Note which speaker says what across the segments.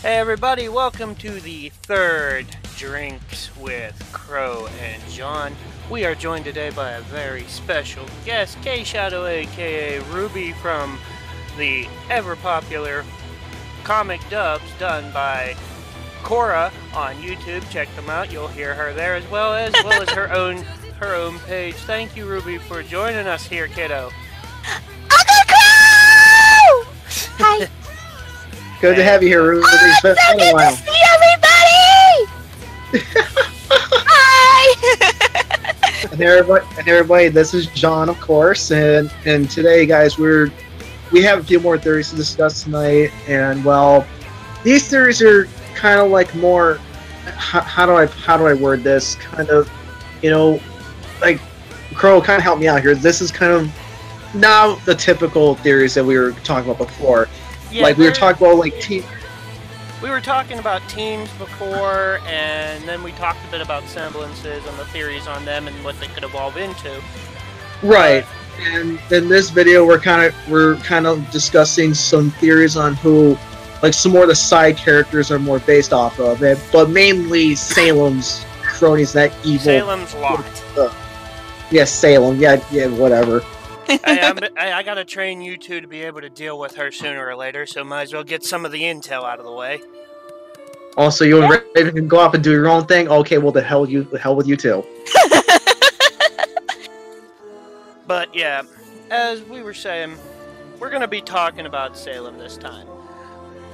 Speaker 1: Hey everybody, welcome to the third Drinks with Qrow and Jaune. We are joined today by a very special guest, Kshadow aka Ruby from the ever-popular comic dubs done by Cora on YouTube. Check them out, you'll hear her there as well as her own page. Thank you, Ruby, for joining us here, kiddo.
Speaker 2: Uncle Qrow! Hi.
Speaker 3: Good to have you here, Ruby. It's been a while.
Speaker 2: To see everybody! Hi!
Speaker 3: and everybody, this is Jaune, of course, and today, guys, we have a few more theories to discuss tonight, and well, these theories are kind of like more. How do I word this? Kind of, like Qrow, kind of help me out here. This is kind of not the typical theories that we were talking about before.
Speaker 1: Yeah,
Speaker 3: like we were talking about like team.
Speaker 1: We were talking about teams before, and then we talked a bit about semblances and the theories on them and what they could evolve into.
Speaker 3: Right. And in this video, we're kind of discussing some theories on who, like, some more of the side characters are more based off of it, but mainly Salem's cronies, that evil.
Speaker 1: Salem's lot.
Speaker 3: Yes, Salem. Yeah, whatever.
Speaker 1: I gotta train you two to be able to deal with her sooner or later, so might as well get some of the intel out of the way.
Speaker 3: Also, you and Raven can go off and do your own thing. Okay, well, the hell with you too.
Speaker 1: But yeah, as we were saying, we're gonna be talking about Salem this time.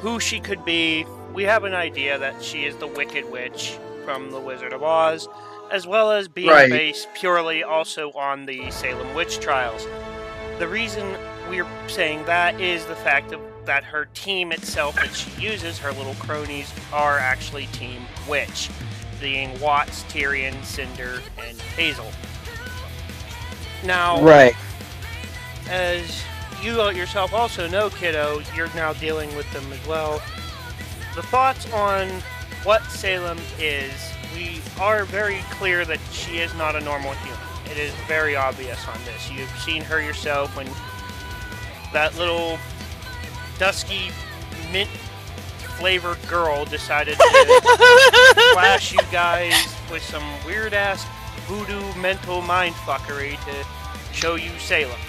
Speaker 1: Who she could be. We have an idea that she is the Wicked Witch from The Wizard of Oz, as well as being based purely also on the Salem witch trials. The reason we're saying that is the fact that her team itself that she uses, her little cronies, are actually Team Witch, being Watts, Tyrion, Cinder, and Hazel. Now, as you yourself also know, kiddo, you're now dealing with them as well. The thoughts on what Salem is, we are very clear that she is not a normal human. It is very obvious on this. You've seen her yourself when that little dusky mint flavored girl decided to flash you guys with some weird ass voodoo mental mindfuckery to show you Salem.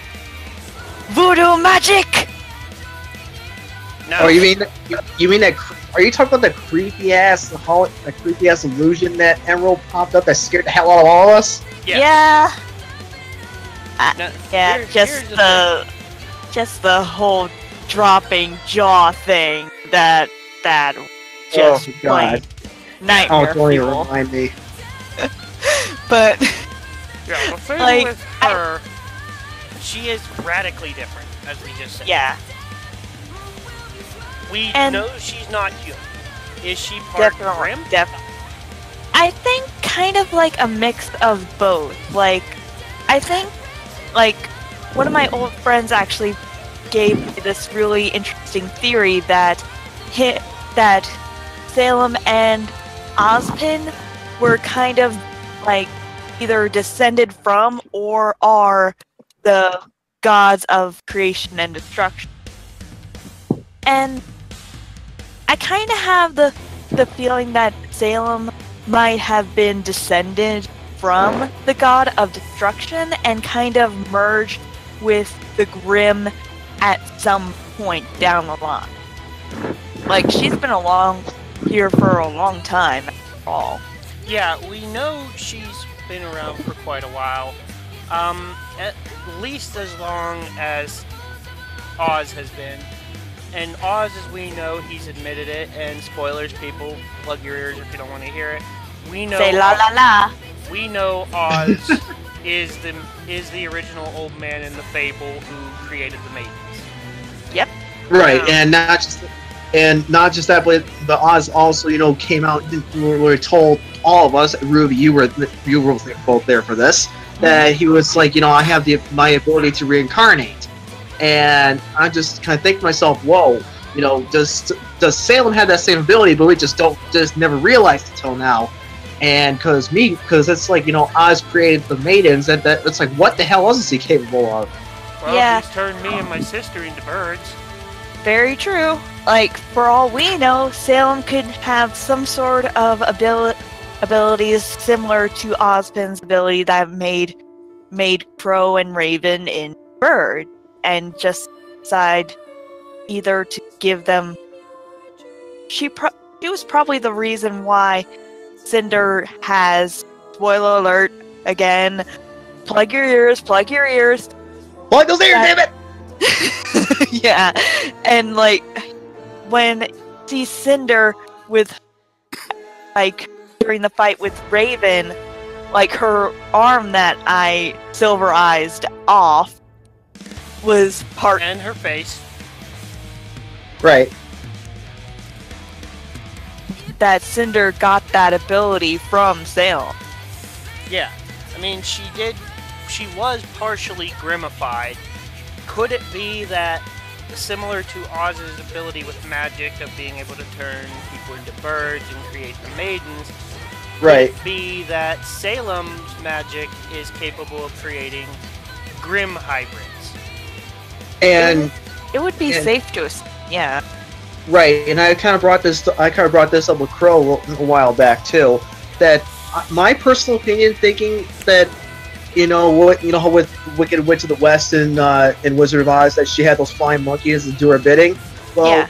Speaker 2: Voodoo magic!
Speaker 1: No.
Speaker 3: Oh, you mean that? Are you talking about the creepy ass illusion that Emerald popped up that scared the hell out of all of us?
Speaker 1: Yes.
Speaker 2: Yeah.
Speaker 1: Now,
Speaker 2: just the whole dropping jaw thing that just
Speaker 3: God.
Speaker 2: Nightmare
Speaker 3: Oh, don't even
Speaker 2: fuel.
Speaker 3: remind me.
Speaker 2: But
Speaker 1: Yeah, the thing
Speaker 2: like,
Speaker 1: with her, she is radically different, as we just said.
Speaker 2: yeah.
Speaker 1: We
Speaker 2: And
Speaker 1: know she's not human. Is she part Grimm?
Speaker 2: Definitely. I think kind of like a mix of both. Like, I think, like, one of my old friends actually gave me this really interesting theory that Salem and Ozpin were kind of like either descended from or are the gods of creation and destruction. And I kind of have the feeling that Salem might have been descended from the god of destruction and kind of merged with the Grimm at some point down the line. Like, she's been here for a long time, after all.
Speaker 1: Yeah, we know she's been around for quite a while. At least as long as Oz has been. And Oz, as we know, he's admitted it, and spoilers, people, plug your ears if you don't want to hear it. We know
Speaker 2: Say la la la.
Speaker 1: We know Oz is the original old man in the fable who created the maidens.
Speaker 2: Yep.
Speaker 3: Right, and not just that, but the Oz also, came out. We told all of us, Ruby, you were both there for this, that he was like, I have my ability to reincarnate. And I just kind of think to myself, whoa, does Salem have that same ability, but we just never realized it till now. And because it's like, Oz created the maidens, and it's like, what the hell else is he capable of?
Speaker 1: Well,
Speaker 2: Yeah.
Speaker 1: he's turned me and my sister into birds.
Speaker 2: Very true. like, for all we know, Salem could have some sort of abilities similar to Ozpin's ability that made Qrow and Raven in Bird, and just decide either to give them. She was probably the reason why Cinder has, spoiler alert again, plug your ears, plug your ears.
Speaker 3: Plug those ears, damn it!
Speaker 2: Yeah, and like when see Cinder with, like, during the fight with Raven, like her arm that I silverized off was part,
Speaker 1: And her face.
Speaker 3: Right.
Speaker 2: that Cinder got that ability from Salem.
Speaker 1: Yeah. I mean, she was partially grimified. Could it be that, similar to Oz's ability with magic of being able to turn people into birds and create the maidens,
Speaker 3: Right.
Speaker 1: could it be that Salem's magic is capable of creating grim hybrids?
Speaker 3: And
Speaker 2: It would be
Speaker 3: And-
Speaker 2: safe to assume, yeah.
Speaker 3: right, and I kind of brought this up with Qrow a while back too. That my personal opinion, thinking that how with Wicked Witch of the West and Wizard of Oz, that she had those flying monkeys that do her bidding. Well,
Speaker 2: Yeah.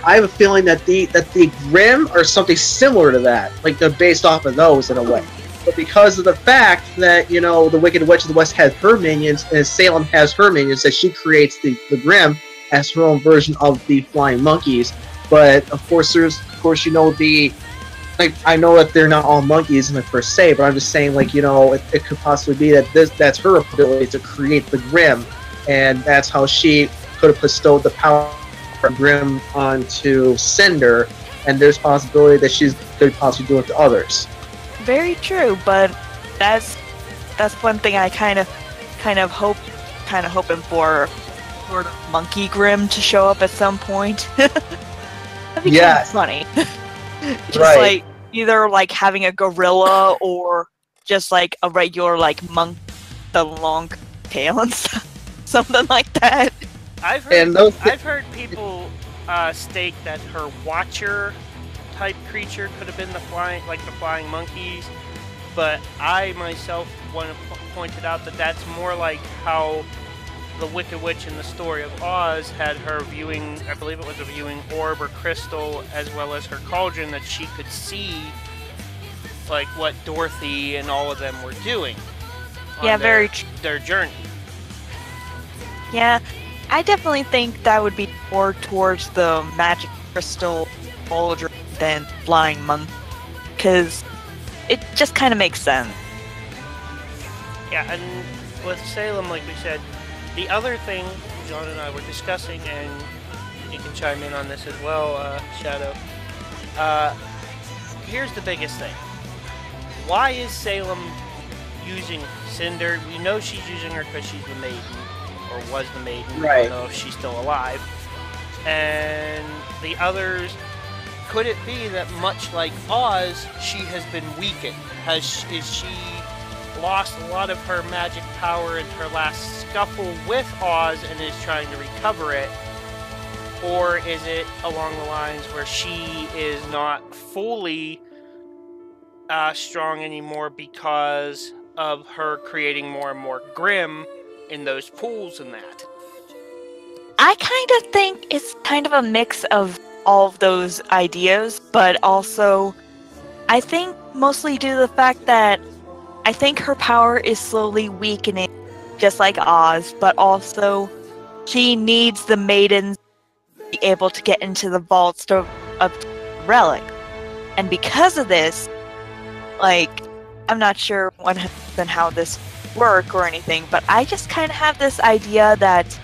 Speaker 3: I have a feeling that the Grimm are something similar to that, like they're based off of those in a way. But because of the fact that the Wicked Witch of the West has her minions and Salem has her minions, that she creates the Grimm as her own version of the flying monkeys. But of course, I know that they're not all monkeys in the per se, but I'm just saying, like, it could possibly be that that's her ability to create the Grimm, and that's how she could have bestowed the power of Grimm onto Cinder, and there's possibility that she could possibly do it to others.
Speaker 2: Very true, but that's one thing I kind of hoping for, sort of Monkey Grimm to show up at some point. That'd be
Speaker 3: Yes.
Speaker 2: kind of funny. Just
Speaker 3: Right.
Speaker 2: like either like having a gorilla or just like a regular like monk, the long tail and stuff, something like that.
Speaker 1: I've heard people state that her Watcher type creature could have been the flying monkeys, but I myself want to point it out that that's more like how the Wicked Witch in the story of Oz had her viewing, I believe it was a viewing orb or crystal, as well as her cauldron, that she could see like what Dorothy and all of them were doing on
Speaker 2: Yeah,
Speaker 1: their journey.
Speaker 2: Yeah, I definitely think that would be more towards the magic crystal cauldron than flying monkey, because it just kind of makes sense.
Speaker 1: Yeah, and with Salem, like we said, the other thing John and I were discussing, and you can chime in on this as well, Shadow. Here's the biggest thing. Why is Salem using Cinder? We know she's using her because she's the maiden, or was the maiden.
Speaker 3: Right.
Speaker 1: I don't know if she's still alive. And the others, could it be that much like Oz, she has been weakened? Is she lost a lot of her magic power in her last scuffle with Oz and is trying to recover it? Or is it along the lines where she is not fully strong anymore because of her creating more and more Grimm in those pools and that?
Speaker 2: I kind of think it's kind of a mix of all of those ideas, but also I think mostly due to the fact that I think her power is slowly weakening, just like Oz, but also she needs the maidens to be able to get into the vaults of relic. And because of this, like, I'm not sure 100% how this work or anything, but I just kind of have this idea that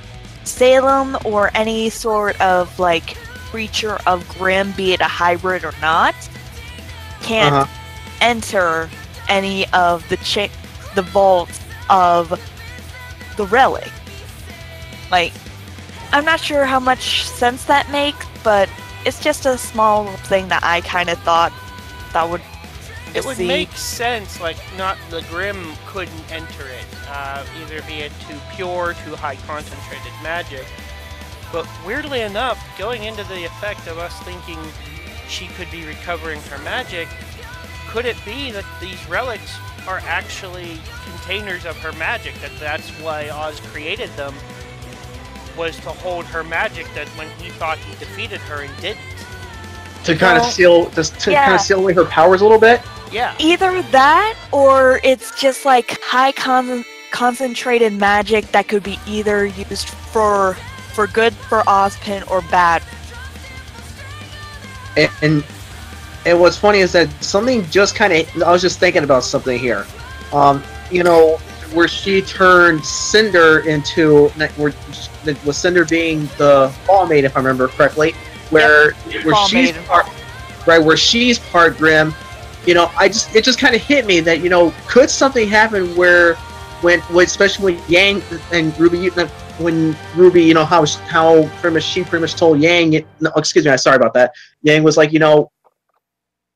Speaker 2: Salem or any sort of like creature of Grimm, be it a hybrid or not, can't enter any of the vaults of the relic. Like, I'm not sure how much sense that makes, but it's just a small thing that I kind of thought that would.
Speaker 1: It would make sense, like, not the Grimm couldn't enter it, either be it too pure, too high concentrated magic. But weirdly enough, going into the effect of us thinking she could be recovering her magic, could it be that these relics are actually containers of her magic? That's why Oz created them, was to hold her magic, that when he thought he defeated her, he didn't.
Speaker 3: To kind of seal, kind of seal away her powers a little bit.
Speaker 1: Yeah.
Speaker 2: Either that, or it's just like high concentrated magic that could be either used for good for Ozpin or bad.
Speaker 3: And what's funny is that something just kind of, I was just thinking about something here. You know, where she turned Cinder into, with Cinder being the Ball Maiden, if I remember correctly, where she's part, right, where she's part Grim. You know, it just kind of hit me that, you know, could something happen where especially when Yang and Ruby, when Ruby, you know, how she pretty much told Yang, no, excuse me, sorry about that. Yang was like, you know,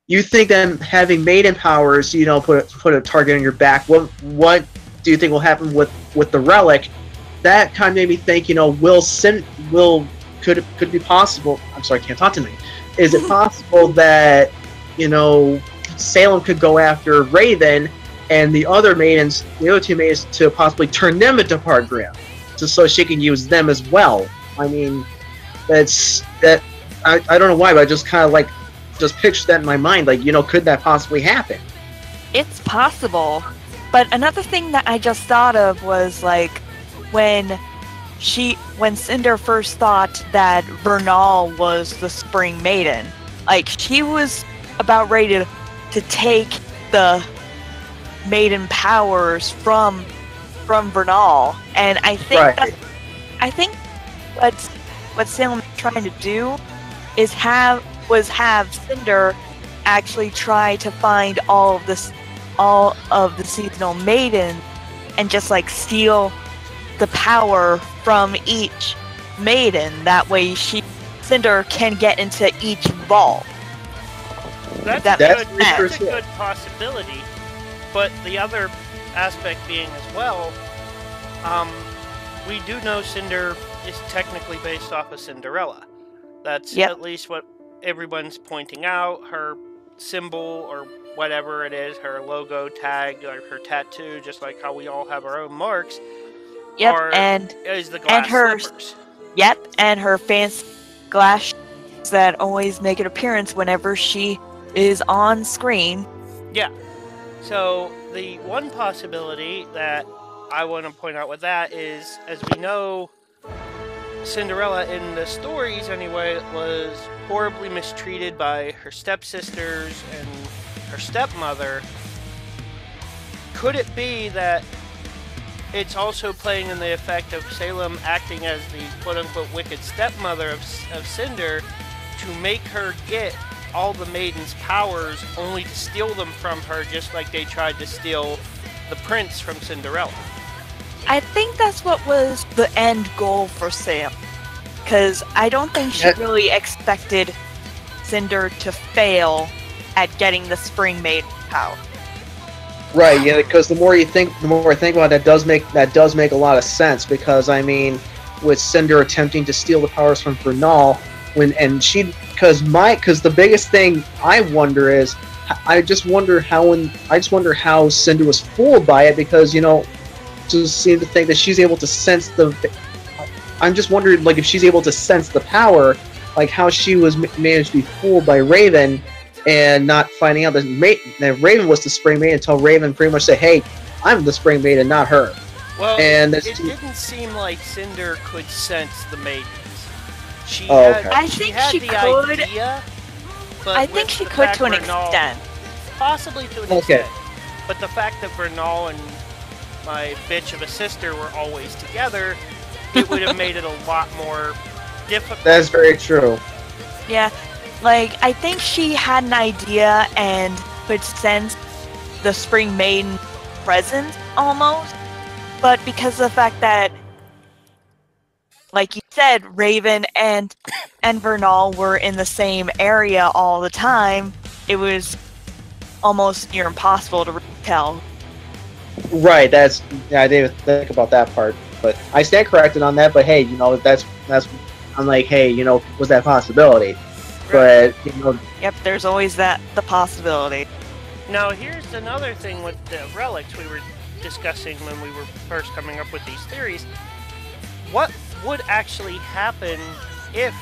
Speaker 3: you think that having maiden powers, you know, put a target on your back. What do you think will happen with the relic? That kind of made me think, you know, could it be possible? I'm sorry, I can't talk tonight. Is it possible that, you know, Salem could go after Raven and the other two maidens, to possibly turn them into part Grim, so she can use them as well? I mean, I don't know why, but I just kind of like just pictured that in my mind. Like, you know, could that possibly happen?
Speaker 2: It's possible, but another thing that I just thought of was like when Cinder first thought that Vernal was the Spring Maiden, like she was about ready to take the maiden powers from Vernal, and I think what Salem is trying to do is have Cinder actually try to find all of the seasonal maidens and just like steal the power from each maiden. That way Cinder can get into each vault.
Speaker 1: That's a good possibility. But the other aspect being as well, we do know Cinder is technically based off of Cinderella. That's at least what everyone's pointing out. Her symbol, or whatever it is, her logo tag, or her tattoo, just like how we all have our own marks.
Speaker 2: Yep,
Speaker 1: is the glass slippers.
Speaker 2: Yep, and her fancy glass that always make an appearance whenever she is on screen.
Speaker 1: Yeah. So the one possibility that I want to point out with that is, as we know, Cinderella in the stories anyway was horribly mistreated by her stepsisters and her stepmother. Could it be that it's also playing in the effect of Salem acting as the quote-unquote wicked stepmother of Cinder to make her get all the maiden's powers only to steal them from her, just like they tried to steal the prince from Cinderella?
Speaker 2: I think that's what was the end goal for Salem, because I don't think she really expected Cinder to fail at getting the Spring Maiden power.
Speaker 3: Right, yeah, because the more I think about it, that does make a lot of sense. Because I mean, with Cinder attempting to steal the powers from Vernal, because the biggest thing I wonder is, I just wonder how Cinder was fooled by it, because, you know, just seem to think that she's able to sense I'm just wondering, like, if she's able to sense the power, like how she was managed to be fooled by Raven and not finding out that Raven was the Spring Maiden until Raven pretty much said, "Hey, I'm the Spring Maiden, not her."
Speaker 1: Well,
Speaker 3: and
Speaker 1: it didn't seem like Cinder could sense the maidens.
Speaker 2: I think she could.
Speaker 1: Idea, but
Speaker 2: I think she could to an extent.
Speaker 1: Possibly to an extent. But the fact that Vernal and my bitch of a sister were always together, it would have made it a lot more difficult.
Speaker 3: That's very true.
Speaker 2: Yeah, like, I think she had an idea and could sense the Spring Maiden presence, almost. But because of the fact that, like you said, Raven and Vernal were in the same area all the time, it was almost near impossible to tell.
Speaker 3: Right, I didn't even think about that part. But I stand corrected on that, but hey, you know, that's I'm like, hey, was that a possibility? But
Speaker 2: Yep, there's always the possibility.
Speaker 1: Now, here's another thing with the relics we were discussing when we were first coming up with these theories. What would actually happen if...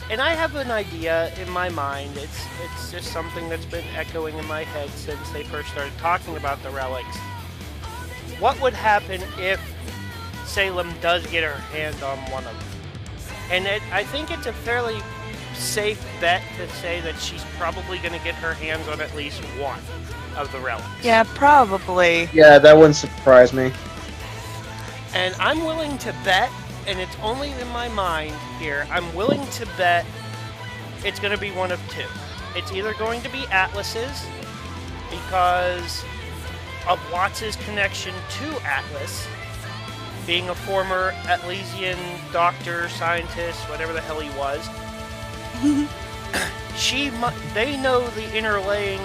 Speaker 1: And I have an idea in my mind. It's just something that's been echoing in my head since they first started talking about the relics. What would happen if Salem does get her hand on one of them? And I think it's a fairly safe bet to say that she's probably going to get her hands on at least one of the relics.
Speaker 2: Yeah, probably.
Speaker 3: Yeah, that wouldn't surprise me.
Speaker 1: And I'm willing to bet, and it's only in my mind here, I'm willing to bet it's going to be one of two. It's either going to be Atlas's, because of Watts' connection to Atlas, being a former Atlesian doctor, scientist, whatever the hell he was. They know the interlaying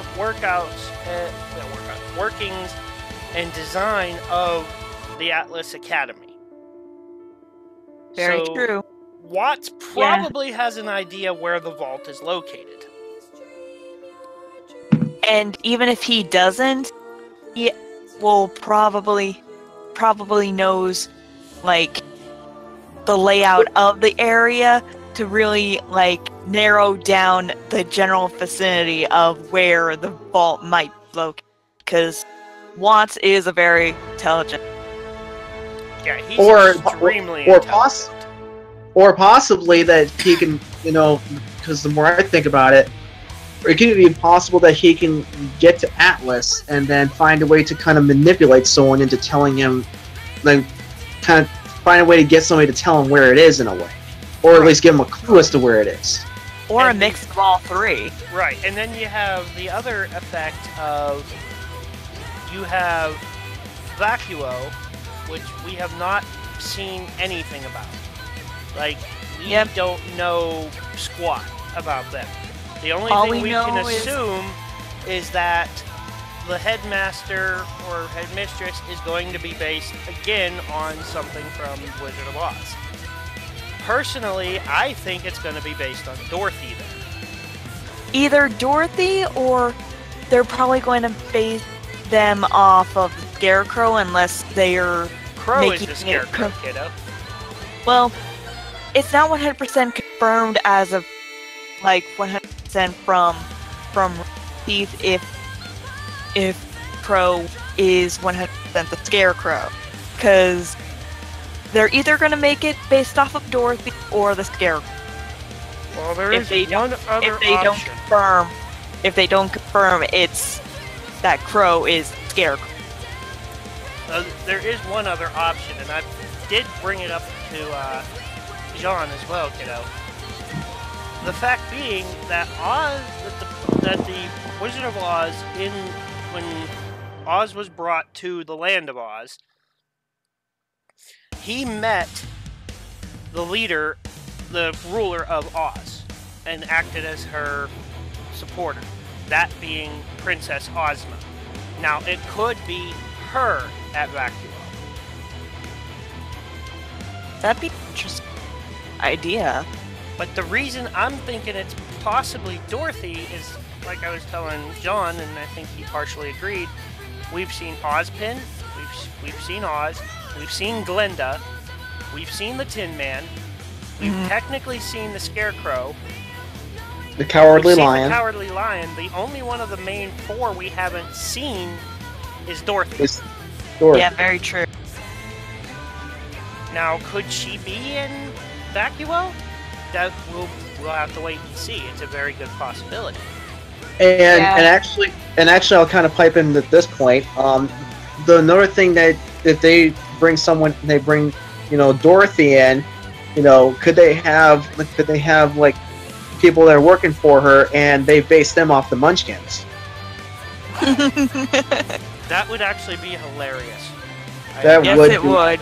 Speaker 1: workings and design of the Atlas Academy.
Speaker 2: Very true.
Speaker 1: Watts probably has an idea where the vault is located.
Speaker 2: And even if he doesn't, he will probably knows like the layout of the area to really narrow down the general vicinity of where the vault might be located. Because Watts is a very intelligent.
Speaker 1: Yeah, he's extremely intelligent.
Speaker 3: Or possibly that he can, because the more I think about it, it could be possible that he can get to Atlas and then find a way to kind of manipulate someone into telling him, kind of find a way to get somebody to tell him where it is in a way. Or at least give him a clue as to where it is.
Speaker 2: Or a mix of all three.
Speaker 1: Right, and then you have the other effect of, you have Vacuo, which we have not seen anything about. We don't know squat about them. The only thing we can assume is that the headmaster or headmistress is going to be based, again, on something from Wizard of Oz. Personally, I think it's going to be based on Dorothy there.
Speaker 2: Either Dorothy, or they're probably going to base them off of Scarecrow unless they're
Speaker 1: Qrow
Speaker 2: making
Speaker 1: is the Scarecrow, kiddo.
Speaker 2: Well, it's not 100% confirmed as of 100% from Keith if Qrow is 100% the Scarecrow, because they're either going to make it based off of Dorothy or the Scarecrow.
Speaker 1: Well, there is one other option.
Speaker 2: If they don't confirm, it's that Qrow is Scarecrow.
Speaker 1: There is one other option, and I did bring it up to Jaune as well, kiddo. The fact being that that the Wizard of Oz, when Oz was brought to the land of Oz, he met the leader, the ruler of Oz, and acted as her supporter. That being Princess Ozma. Now, it could be her at Vacuo.
Speaker 2: That'd be an interesting idea.
Speaker 1: But the reason I'm thinking it's possibly Dorothy is, like I was telling Jaune, and I think he partially agreed, we've seen Ozpin, we've seen Oz, we've seen Glinda, we've seen the Tin Man, we've technically seen the Scarecrow,
Speaker 3: the Cowardly Lion.
Speaker 1: The Cowardly Lion. The only one of the main four we haven't seen is Dorothy.
Speaker 3: It's Dorothy.
Speaker 2: Yeah, very true.
Speaker 1: Now, could she be in Vacuo? That we'll have to wait and see. It's a very good possibility.
Speaker 3: And actually, I'll kind of pipe in at this point. Another thing that if they bring Dorothy in, could they have people that are working for her and they base them off the Munchkins?
Speaker 1: That would actually be hilarious.
Speaker 2: It would.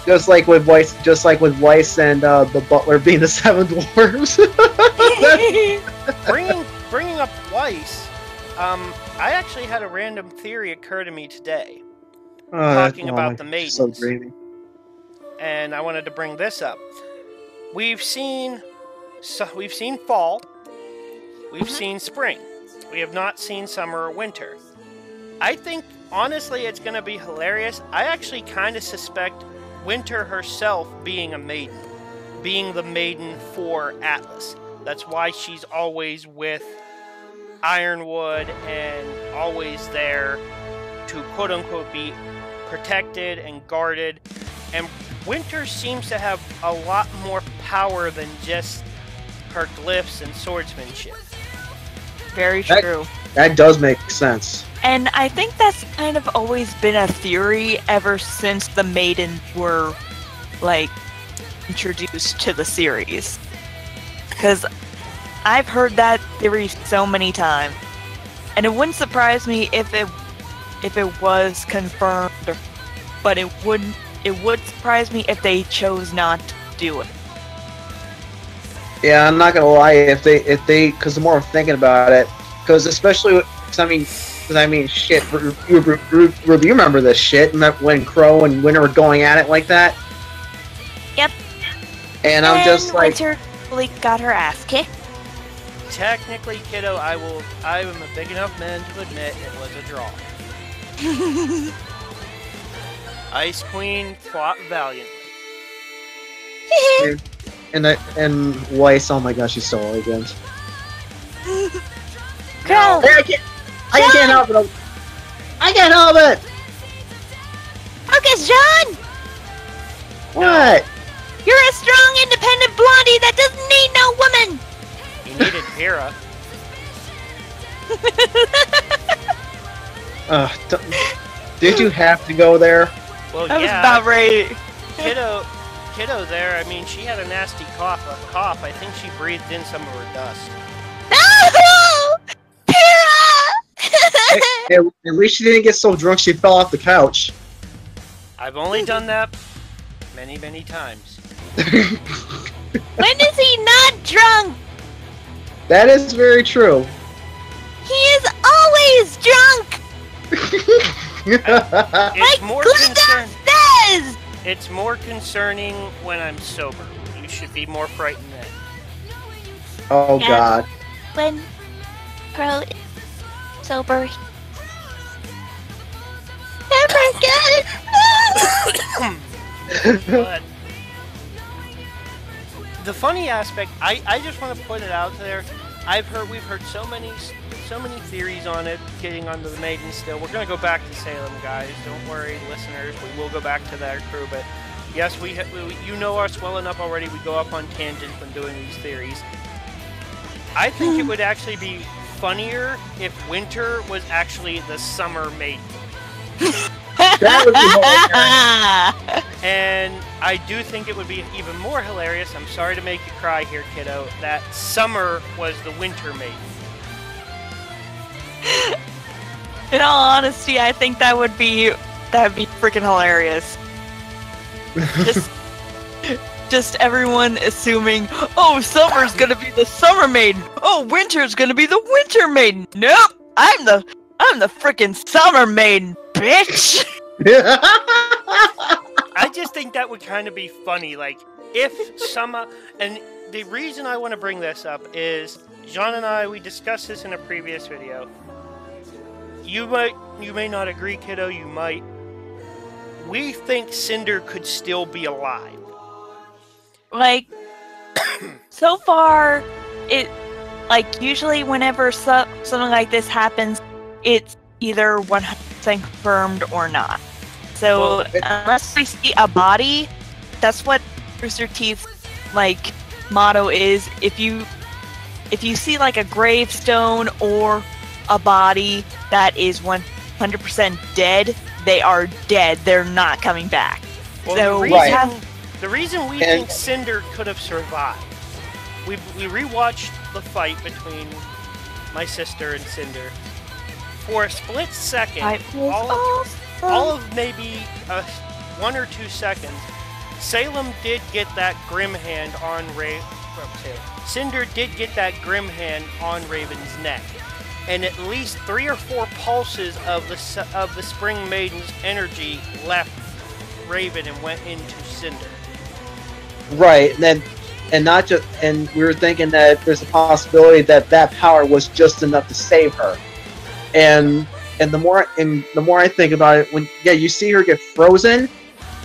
Speaker 3: Just like with Weiss and the Butler being the Seven Dwarves.
Speaker 1: Bringing up Weiss, I actually had a random theory occur to me today, talking about the maidens.
Speaker 3: So dreamy.
Speaker 1: And I wanted to bring this up. we've seen fall, we've
Speaker 2: Mhm.
Speaker 1: seen spring. We have not seen summer or winter. I think, honestly, it's going to be hilarious. I actually kind of suspect Winter herself being a maiden, being the maiden for Atlas. That's why she's always with Ironwood and always there to quote-unquote be protected and guarded. And Winter seems to have a lot more power than just her glyphs and swordsmanship.
Speaker 2: Very true.
Speaker 3: That does make sense.
Speaker 2: And I think that's kind of always been a theory ever since the maidens were, like, introduced to the series. Because I've heard that theory so many times. And it wouldn't surprise me if it was confirmed, but it would surprise me if they chose not to do it.
Speaker 3: Yeah, I'm not gonna lie. If they, because the more I'm thinking about it, because especially, because I mean, shit. Ruby, you remember this shit? When Qrow and Winter were going at it like that?
Speaker 2: Yep.
Speaker 3: And I'm just like,
Speaker 2: Winter really got her ass kicked.
Speaker 1: Technically, kiddo, I am a big enough man to admit it was a draw. Ice Queen fought valiantly.
Speaker 3: and Weiss. Oh my gosh, she's so elegant.
Speaker 2: Qrow!
Speaker 3: Hey, I can't help it. I can't help it.
Speaker 2: Focus, John!
Speaker 3: What?
Speaker 2: You're a strong, independent blondie that doesn't need no woman!
Speaker 1: He needed Hera.
Speaker 3: Did you have to go there?
Speaker 1: Well,
Speaker 2: I was
Speaker 1: yeah.
Speaker 2: about ready.
Speaker 1: Kiddo there, I mean, she had a nasty cough. I think she breathed in some of her dust.
Speaker 2: No! Hera!
Speaker 3: At least she didn't get so drunk she fell off the couch.
Speaker 1: I've only done that many, many times.
Speaker 2: When is he not drunk?
Speaker 3: That is very true.
Speaker 2: He is always drunk!
Speaker 1: It's more
Speaker 2: Glinda says!
Speaker 1: It's more concerning when I'm sober. You should be more frightened then.
Speaker 3: Oh
Speaker 2: Yeah.
Speaker 3: God.
Speaker 2: When Qrow is sober, never get
Speaker 1: But the funny aspect, I just want to put it out there. We've heard so many theories on it getting onto the maiden still. We're gonna go back to Salem, guys. Don't worry, listeners. We will go back to that crew. But yes, you know us well enough already. We go up on tangents when doing these theories. I think it would actually be funnier if Winter was actually the summer maiden.
Speaker 3: That would be hilarious.
Speaker 1: And I do think it would be even more hilarious, I'm sorry to make you cry here, kiddo, that Summer was the winter maiden.
Speaker 2: In all honesty, I think that would be freaking hilarious. Just everyone assuming, oh, Summer's gonna be the summer maiden. Oh, Winter's gonna be the winter maiden. Nope, I'm the freaking summer maiden, bitch.
Speaker 1: I just think that would kind of be funny, like, if Summer, and the reason I want to bring this up is, Jean and I, we discussed this in a previous video. You may not agree, kiddo, you might. We think Cinder could still be alive.
Speaker 2: Like, so far, usually whenever something like this happens, it's either 100% confirmed or not. So, unless we see a body, that's what Rooster Teeth's, motto is. If you see, a gravestone or a body that is 100% dead, they are dead. They're not coming back.
Speaker 1: Well,
Speaker 2: so
Speaker 1: the reason we think Cinder could have survived, we rewatched the fight between my sister and Cinder. For a split second, all of maybe 1 or 2 seconds, Salem did get that grim hand on Cinder did get that grim hand on Raven's neck, and at least 3 or 4 pulses of the Spring Maiden's energy left Raven and went into Cinder.
Speaker 3: Right, and then and we were thinking that there's a possibility that that power was just enough to save her. And the more I think about it, when you see her get frozen,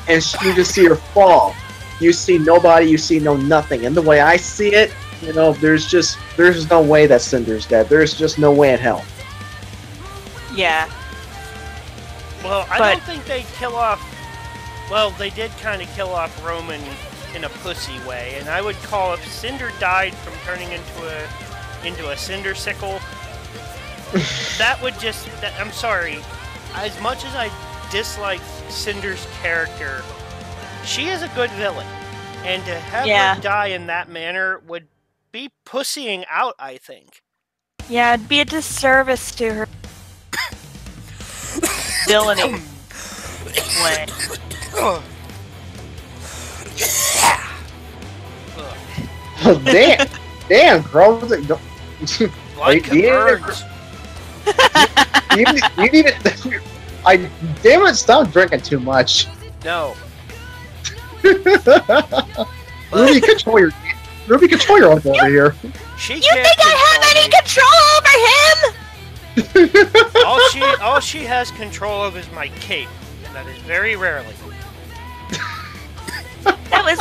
Speaker 3: and you just see her fall. You see nobody, you see no nothing. And the way I see it, there's no way that Cinder's dead. There's just no way in hell.
Speaker 2: Yeah.
Speaker 1: Well, I don't think they kill off. Well, they did kind of kill off Roman in a pussy way, and I would call if Cinder died from turning into a cinder sickle. That would just. I'm sorry. As much as I dislike Cinder's character, she is a good villain, and to have her die in that manner would be pussying out, I think.
Speaker 2: Yeah, it'd be a disservice to her villainy. Way.
Speaker 3: Oh, damn, Qrow.
Speaker 1: Like burns.
Speaker 3: You need it. Damn it! Stop drinking too much.
Speaker 1: No.
Speaker 3: Ruby, control your own over here.
Speaker 2: You think I have any control over him?
Speaker 1: All she has control of is my cape, and that is very rarely.
Speaker 2: That was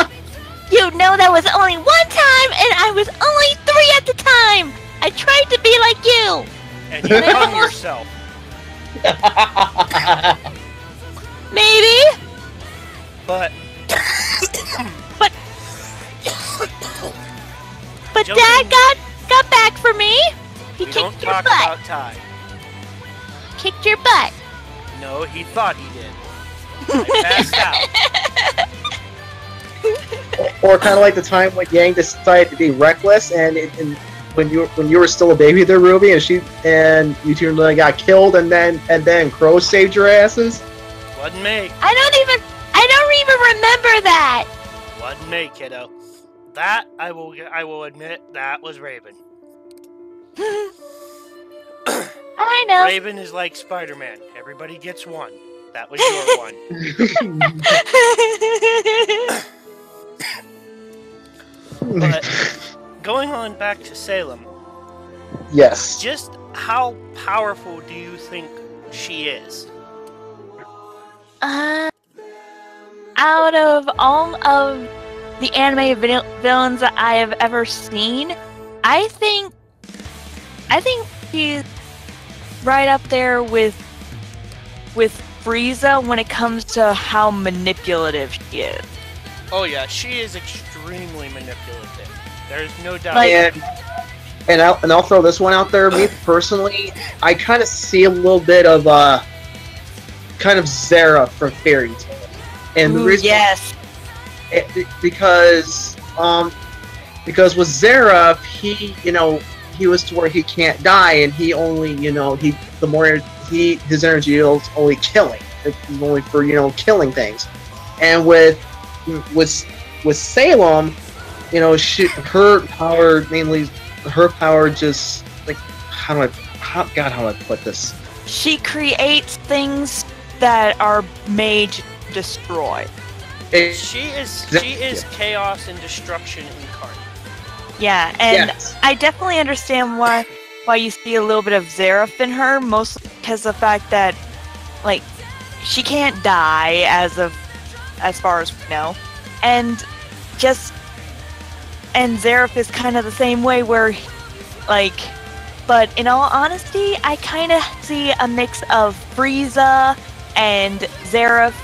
Speaker 2: only one time, and I was only 3 at the time. I tried to be like you.
Speaker 1: And you hung yourself.
Speaker 2: Maybe.
Speaker 1: But
Speaker 2: Dad got back for me. He kicked your butt.
Speaker 1: About Ty.
Speaker 2: Kicked your butt.
Speaker 1: No, he thought he did. I passed out.
Speaker 3: Or kind of like the time when Yang decided to be reckless, and when you were still a baby there, Ruby, and you two got killed, and then Qrow saved your asses.
Speaker 1: Wasn't me.
Speaker 2: I don't even remember that.
Speaker 1: Wasn't me, kiddo. That I will admit that was Raven.
Speaker 2: I know.
Speaker 1: Raven is like Spider-Man. Everybody gets one. That was your one. But going on back to Salem.
Speaker 3: Yes.
Speaker 1: Just how powerful do you think she is?
Speaker 2: Out of all of the anime villains that I have ever seen, I think she's right up there with Frieza when it comes to how manipulative she is.
Speaker 1: Oh yeah, she is extremely manipulative. There's no doubt.
Speaker 3: And I'll throw this one out there. Me personally, I kind of see a little bit of kind of Zera from Fairy Tail. And the reason because with Zera, he was to where he can't die, and he only his energy is only killing. It's only for killing things. And with Salem, her power just like how do I put this?
Speaker 2: She creates things that are made to destroy.
Speaker 1: She is chaos and destruction incarnate.
Speaker 2: Yeah, and I definitely understand why you see a little bit of Zeref in her, mostly because of the fact that she can't die as far as we know, and Zeref is kind of the same way where but in all honesty, I kind of see a mix of Frieza and Zeref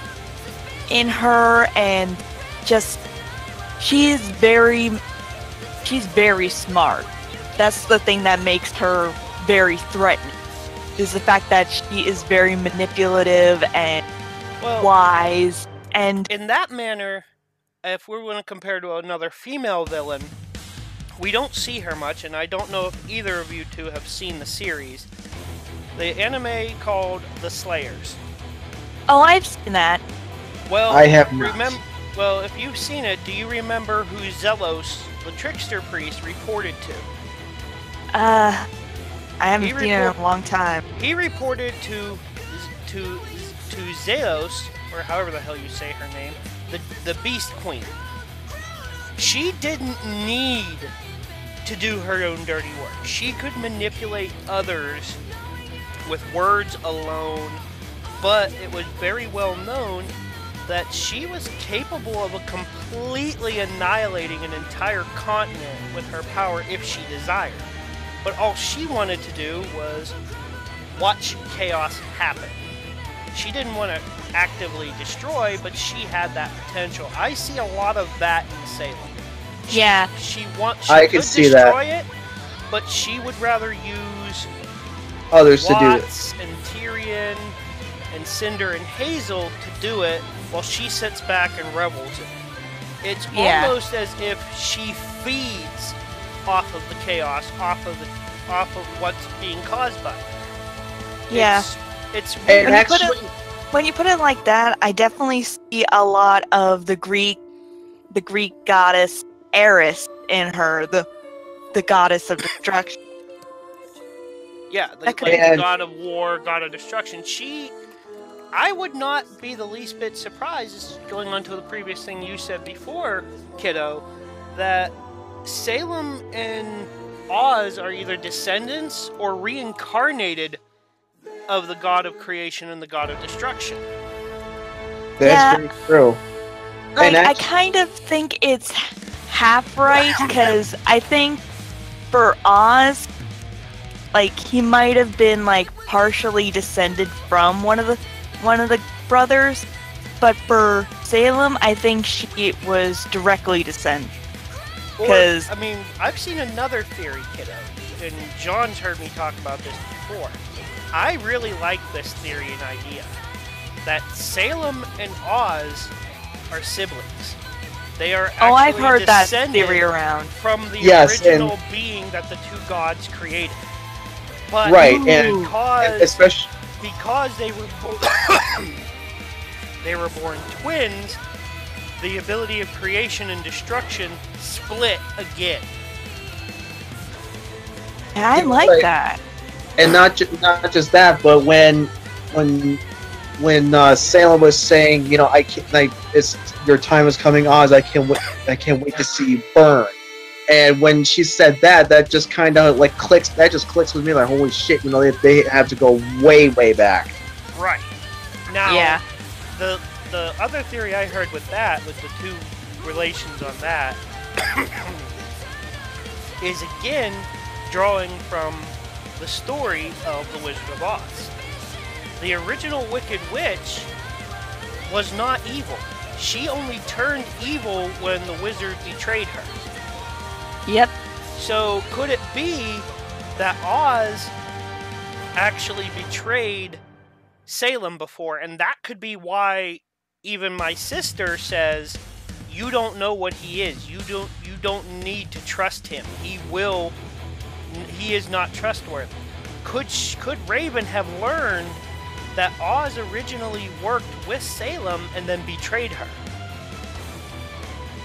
Speaker 2: in her, and she's very smart. That's the thing that makes her very threatening, is the fact that she is very manipulative and wise. And
Speaker 1: in that manner, if we're going to compare to another female villain, we don't see her much, and I don't know if either of you two have seen the series. The anime called The Slayers.
Speaker 2: Oh, I've seen that.
Speaker 1: Well,
Speaker 3: I have not.
Speaker 1: Well, if you've seen it, do you remember who Zelos, the trickster priest, reported to?
Speaker 2: I haven't seen it in a long time.
Speaker 1: He reported to Zeos, or however the hell you say her name, the Beast Queen. She didn't need to do her own dirty work. She could manipulate others with words alone, but it was very well known that she was capable of completely annihilating an entire continent with her power if she desired. But all she wanted to do was watch chaos happen. She didn't want to actively destroy, but she had that potential. I see a lot of that in Salem. She
Speaker 3: I can
Speaker 1: could
Speaker 3: see
Speaker 1: destroy
Speaker 3: that.
Speaker 1: it, but she would rather use
Speaker 3: Others to do it.
Speaker 1: Watts and Tyrion and Cinder and Hazel to do it while she sits back and revels in it. It's almost as if she feeds off of the chaos, off of what's being caused by it.
Speaker 2: Yeah.
Speaker 1: It's
Speaker 3: And
Speaker 1: weird.
Speaker 2: When you put it like that, I definitely see a lot of the Greek goddess Eris in her, the goddess of destruction.
Speaker 1: Yeah, like god of war, god of destruction. I would not be the least bit surprised, going on to the previous thing you said before, Kiddo, that Salem and Oz are either descendants or reincarnated of the god of creation and the god of destruction.
Speaker 3: That's very true.
Speaker 2: Like, I kind of think it's half right, because I think for Oz, like, he might have been like partially descended from one of the brothers, but for Salem, I think she was directly descended. Because
Speaker 1: I mean, I've seen another theory, Kiddo, and John's heard me talk about this before. I really like this theory and idea that Salem and Oz are siblings. They are actually
Speaker 2: I've heard that
Speaker 1: descended
Speaker 2: theory around
Speaker 1: from the original being that the two gods created. But because they were born twins, the ability of creation and destruction split again.
Speaker 2: And I like that.
Speaker 3: And not just that, but when Salem was saying, you know, I can't, like, your time is coming, Oz. I can't wait to see you burn. And when she said that, that just kind of like clicks. That just clicks with me, like, holy shit! You know, they have to go way back.
Speaker 1: Right. Now, the other theory I heard with that, with the two relations on that, is again drawing from the story of the Wizard of Oz. The original Wicked Witch was not evil. She only turned evil when the wizard betrayed her.
Speaker 2: Yep.
Speaker 1: So could it be that Oz actually betrayed Salem before, and that could be why even my sister says, you don't know what he is. You don't need to trust him. He is not trustworthy. Could Raven have learned that Oz originally worked with Salem and then betrayed her?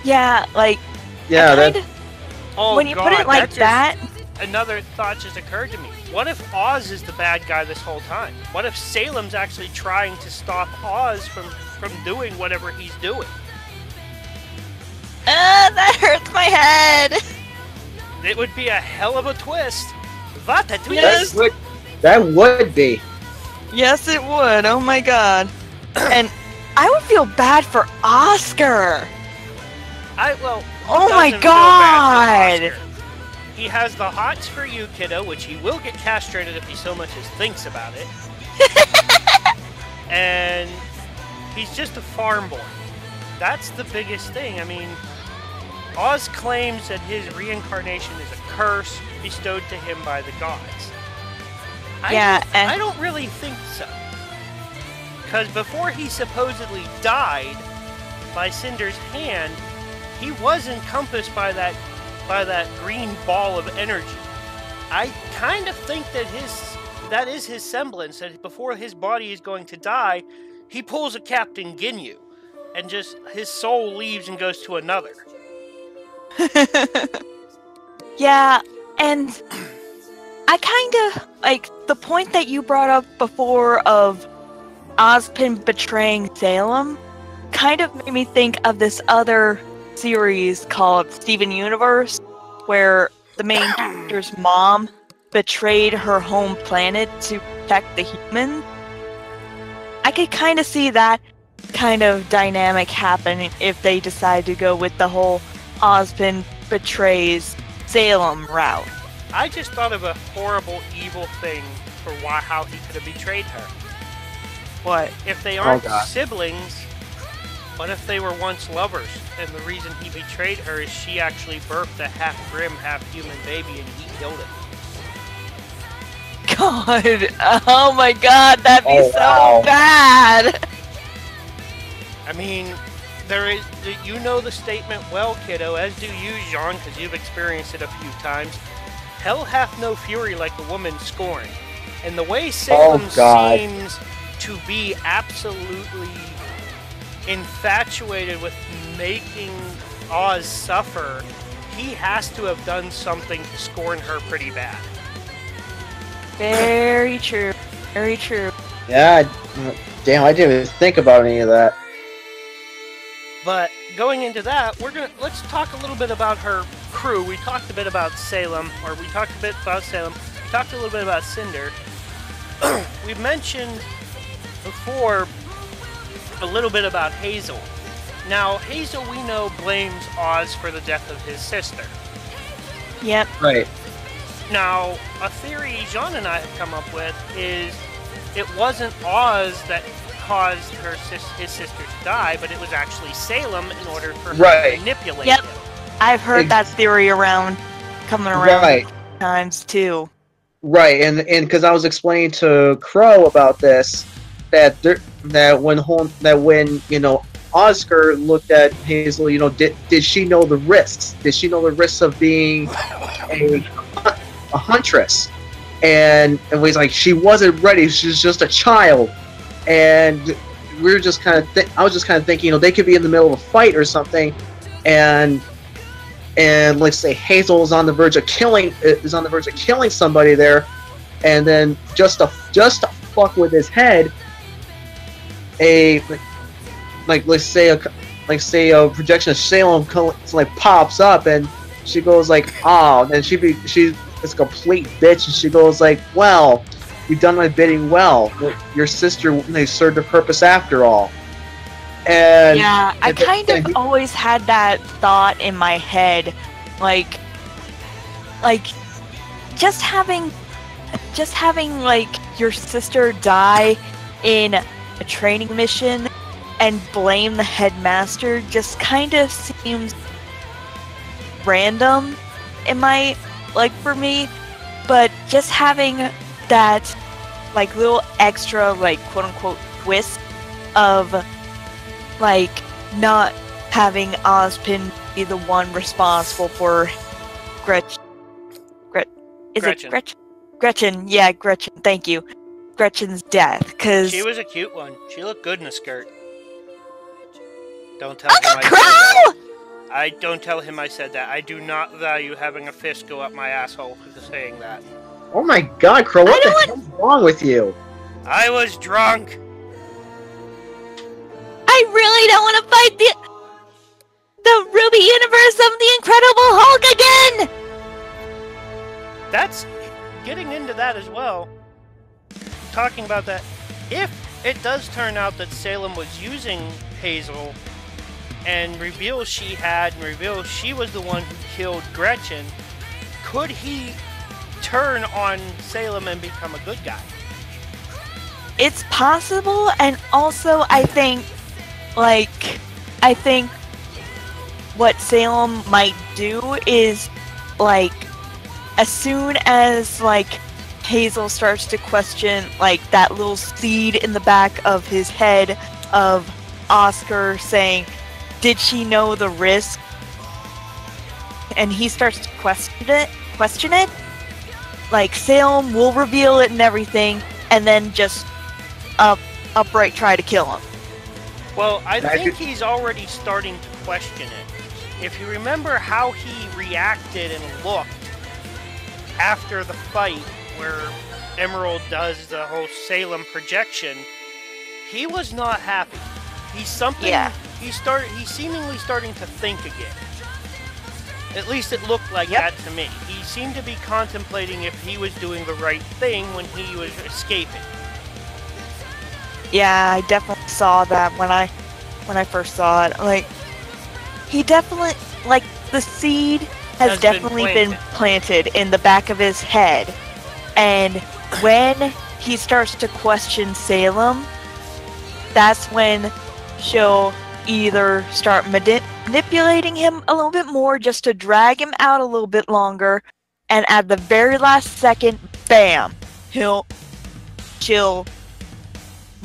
Speaker 2: Yeah, like, when you put it like that,
Speaker 1: another thought just occurred to me. What if Oz is the bad guy this whole time? What if Salem's actually trying to stop Oz from doing whatever he's doing?
Speaker 2: That hurts my head.
Speaker 1: It would be a hell of a twist. What a twist!
Speaker 2: Yes.
Speaker 3: That would be.
Speaker 2: Yes, it would. Oh my god. And I would feel bad for Oscar.
Speaker 1: Oh
Speaker 2: my god!
Speaker 1: He has the hots for you, Kiddo, which he will get castrated if he so much as thinks about it. And he's just a farm boy. That's the biggest thing. I mean, Oz claims that his reincarnation is a curse bestowed to him by the gods. I don't really think so. Because before he supposedly died by Cinder's hand, he was encompassed by that green ball of energy. I kind of think that is his semblance, that before his body is going to die, he pulls a Captain Ginyu, and just his soul leaves and goes to another.
Speaker 2: Yeah, and I kind of, like, the point that you brought up before of Ozpin betraying Salem kind of made me think of this other series called Steven Universe, where the main character's mom betrayed her home planet to protect the humans. I could kind of see that kind of dynamic happen if they decide to go with the whole Ozpin betrays Salem route.
Speaker 1: I just thought of a horrible, evil thing for how he could have betrayed her.
Speaker 2: What?
Speaker 1: If they aren't siblings, what if they were once lovers, and the reason he betrayed her is she actually birthed a half-grim, half-human baby and he killed it?
Speaker 2: God, oh my God, that'd be so bad.
Speaker 1: I mean, you know the statement well, kiddo, as do you, Jaune, because you've experienced it a few times. Hell hath no fury like a woman scorned. And the way Salem seems to be absolutely infatuated with making Oz suffer, he has to have done something to scorn her pretty bad.
Speaker 2: Very true. Very true.
Speaker 3: Yeah, damn, I didn't even think about any of that.
Speaker 1: But going into that, let's talk a little bit about her crew. We talked a bit about Salem, we talked a little bit about Cinder. We mentioned before a little bit about Hazel. Now, Hazel, we know, blames Oz for the death of his sister.
Speaker 2: Yep.
Speaker 3: Right.
Speaker 1: Now, a theory Jaune and I have come up with is it wasn't Oz that caused his sister to die, but it was actually Salem in order for her to manipulate him.
Speaker 2: I've heard that theory coming around times too.
Speaker 3: Right, and because I was explaining to Qrow about this, that when Oscar looked at Hazel, did she know the risks? Did she know the risks of being a huntress? And he's like, she wasn't ready. She's just a child. And we were just kind of I was just kind of thinking, they could be in the middle of a fight or something, and let's say Hazel is on the verge of killing somebody there, and then just to fuck with his head, let's say a projection of Salem pops up, and she goes like, oh, and she's a complete bitch, and she goes like, well, you've done my bidding well. Your sister, they served a purpose after all. And
Speaker 2: yeah, I kind of always had that thought in my head, like just having like your sister die in a training mission and blame the headmaster just kind of seems random for me, but just having that little extra quote unquote twist of not having Ozpin be the one responsible for Gretchen. Yeah, Gretchen. Thank you. Gretchen's death, because
Speaker 1: she was a cute one. She looked good in a skirt. Don't tell
Speaker 2: Uncle
Speaker 1: him I said
Speaker 2: Qrow!
Speaker 1: that. Don't tell him I said that. I do not value having a fist go up my asshole for saying that.
Speaker 3: Oh my God, Qrow! What the hell's wrong with you?
Speaker 1: I was drunk.
Speaker 2: I really don't want to fight the Ruby universe of the Incredible Hulk again!
Speaker 1: That's getting into that as well. Talking about that, if it does turn out that Salem was using Hazel and reveals she was the one who killed Gretchen, could he turn on Salem and become a good guy?
Speaker 2: It's possible, and also I think what Salem might do is as soon as Hazel starts to question that little seed in the back of his head of Oscar saying, did she know the risk? And he starts to question it, Salem will reveal it and everything, and then just upright try to kill him.
Speaker 1: Well, I think he's already starting to question it. If you remember how he reacted and looked after the fight where Emerald does the whole Salem projection, he was not happy. he's seemingly starting to think again. At least it looked like
Speaker 2: Yep.
Speaker 1: that to me. He seemed to be contemplating if he was doing the right thing when he was escaping.
Speaker 2: Yeah, I definitely saw that when I first saw it. Like, he definitely, like, the seed has
Speaker 1: Has been
Speaker 2: definitely been planted in the back of his head. And when he starts to question Salem, that's when she'll either start manipulating him a little bit more just to drag him out a little bit longer, and at the very last second, bam, she'll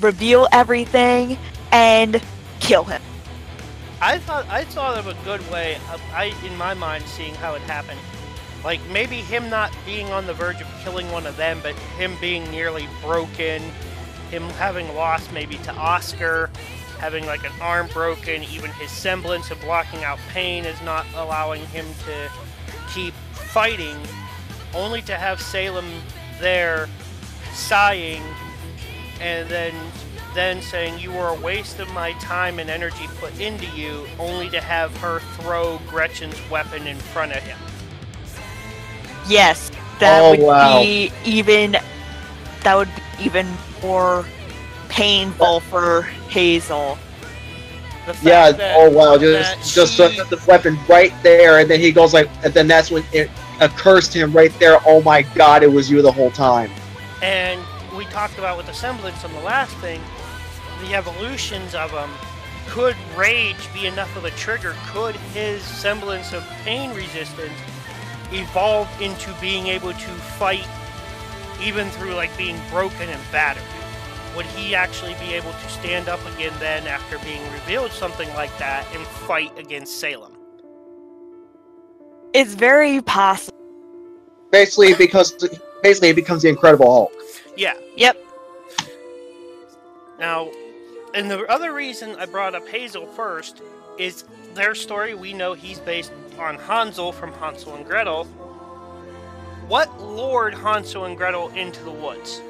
Speaker 2: reveal everything and kill him.
Speaker 1: I thought of a good way of, in my mind, seeing how it happened. Like, maybe him not being on the verge of killing one of them, but him being nearly broken, him having lost maybe to Oscar, having like an arm broken, even his semblance of blocking out pain is not allowing him to keep fighting, only to have Salem there sighing and then saying, "You were a waste of my time and energy put into you," only to have her throw Gretchen's weapon in front of him.
Speaker 2: Yes, that would
Speaker 3: wow.
Speaker 2: be even more painful for Hazel.
Speaker 1: The fact
Speaker 3: Yeah,
Speaker 1: that,
Speaker 3: oh wow,
Speaker 1: that
Speaker 3: just
Speaker 1: she-
Speaker 3: the weapon right there, and then he goes like, and then that's when it occurs to him right there, oh my god, it was you the whole time.
Speaker 1: And we talked about with the semblance on the last thing, the evolutions of him. Could rage be enough of a trigger? Could his semblance of pain resistance evolve into being able to fight even through like being broken and battered? Would he actually be able to stand up again then after being revealed something like that and fight against Salem?
Speaker 2: It's very possible.
Speaker 3: Basically, it becomes the Incredible Hulk.
Speaker 1: Yeah.
Speaker 2: Yep.
Speaker 1: Now, and the other reason I brought up Hazel first is their story. We know he's based on Hansel from Hansel and Gretel. What lured Hansel and Gretel into the woods?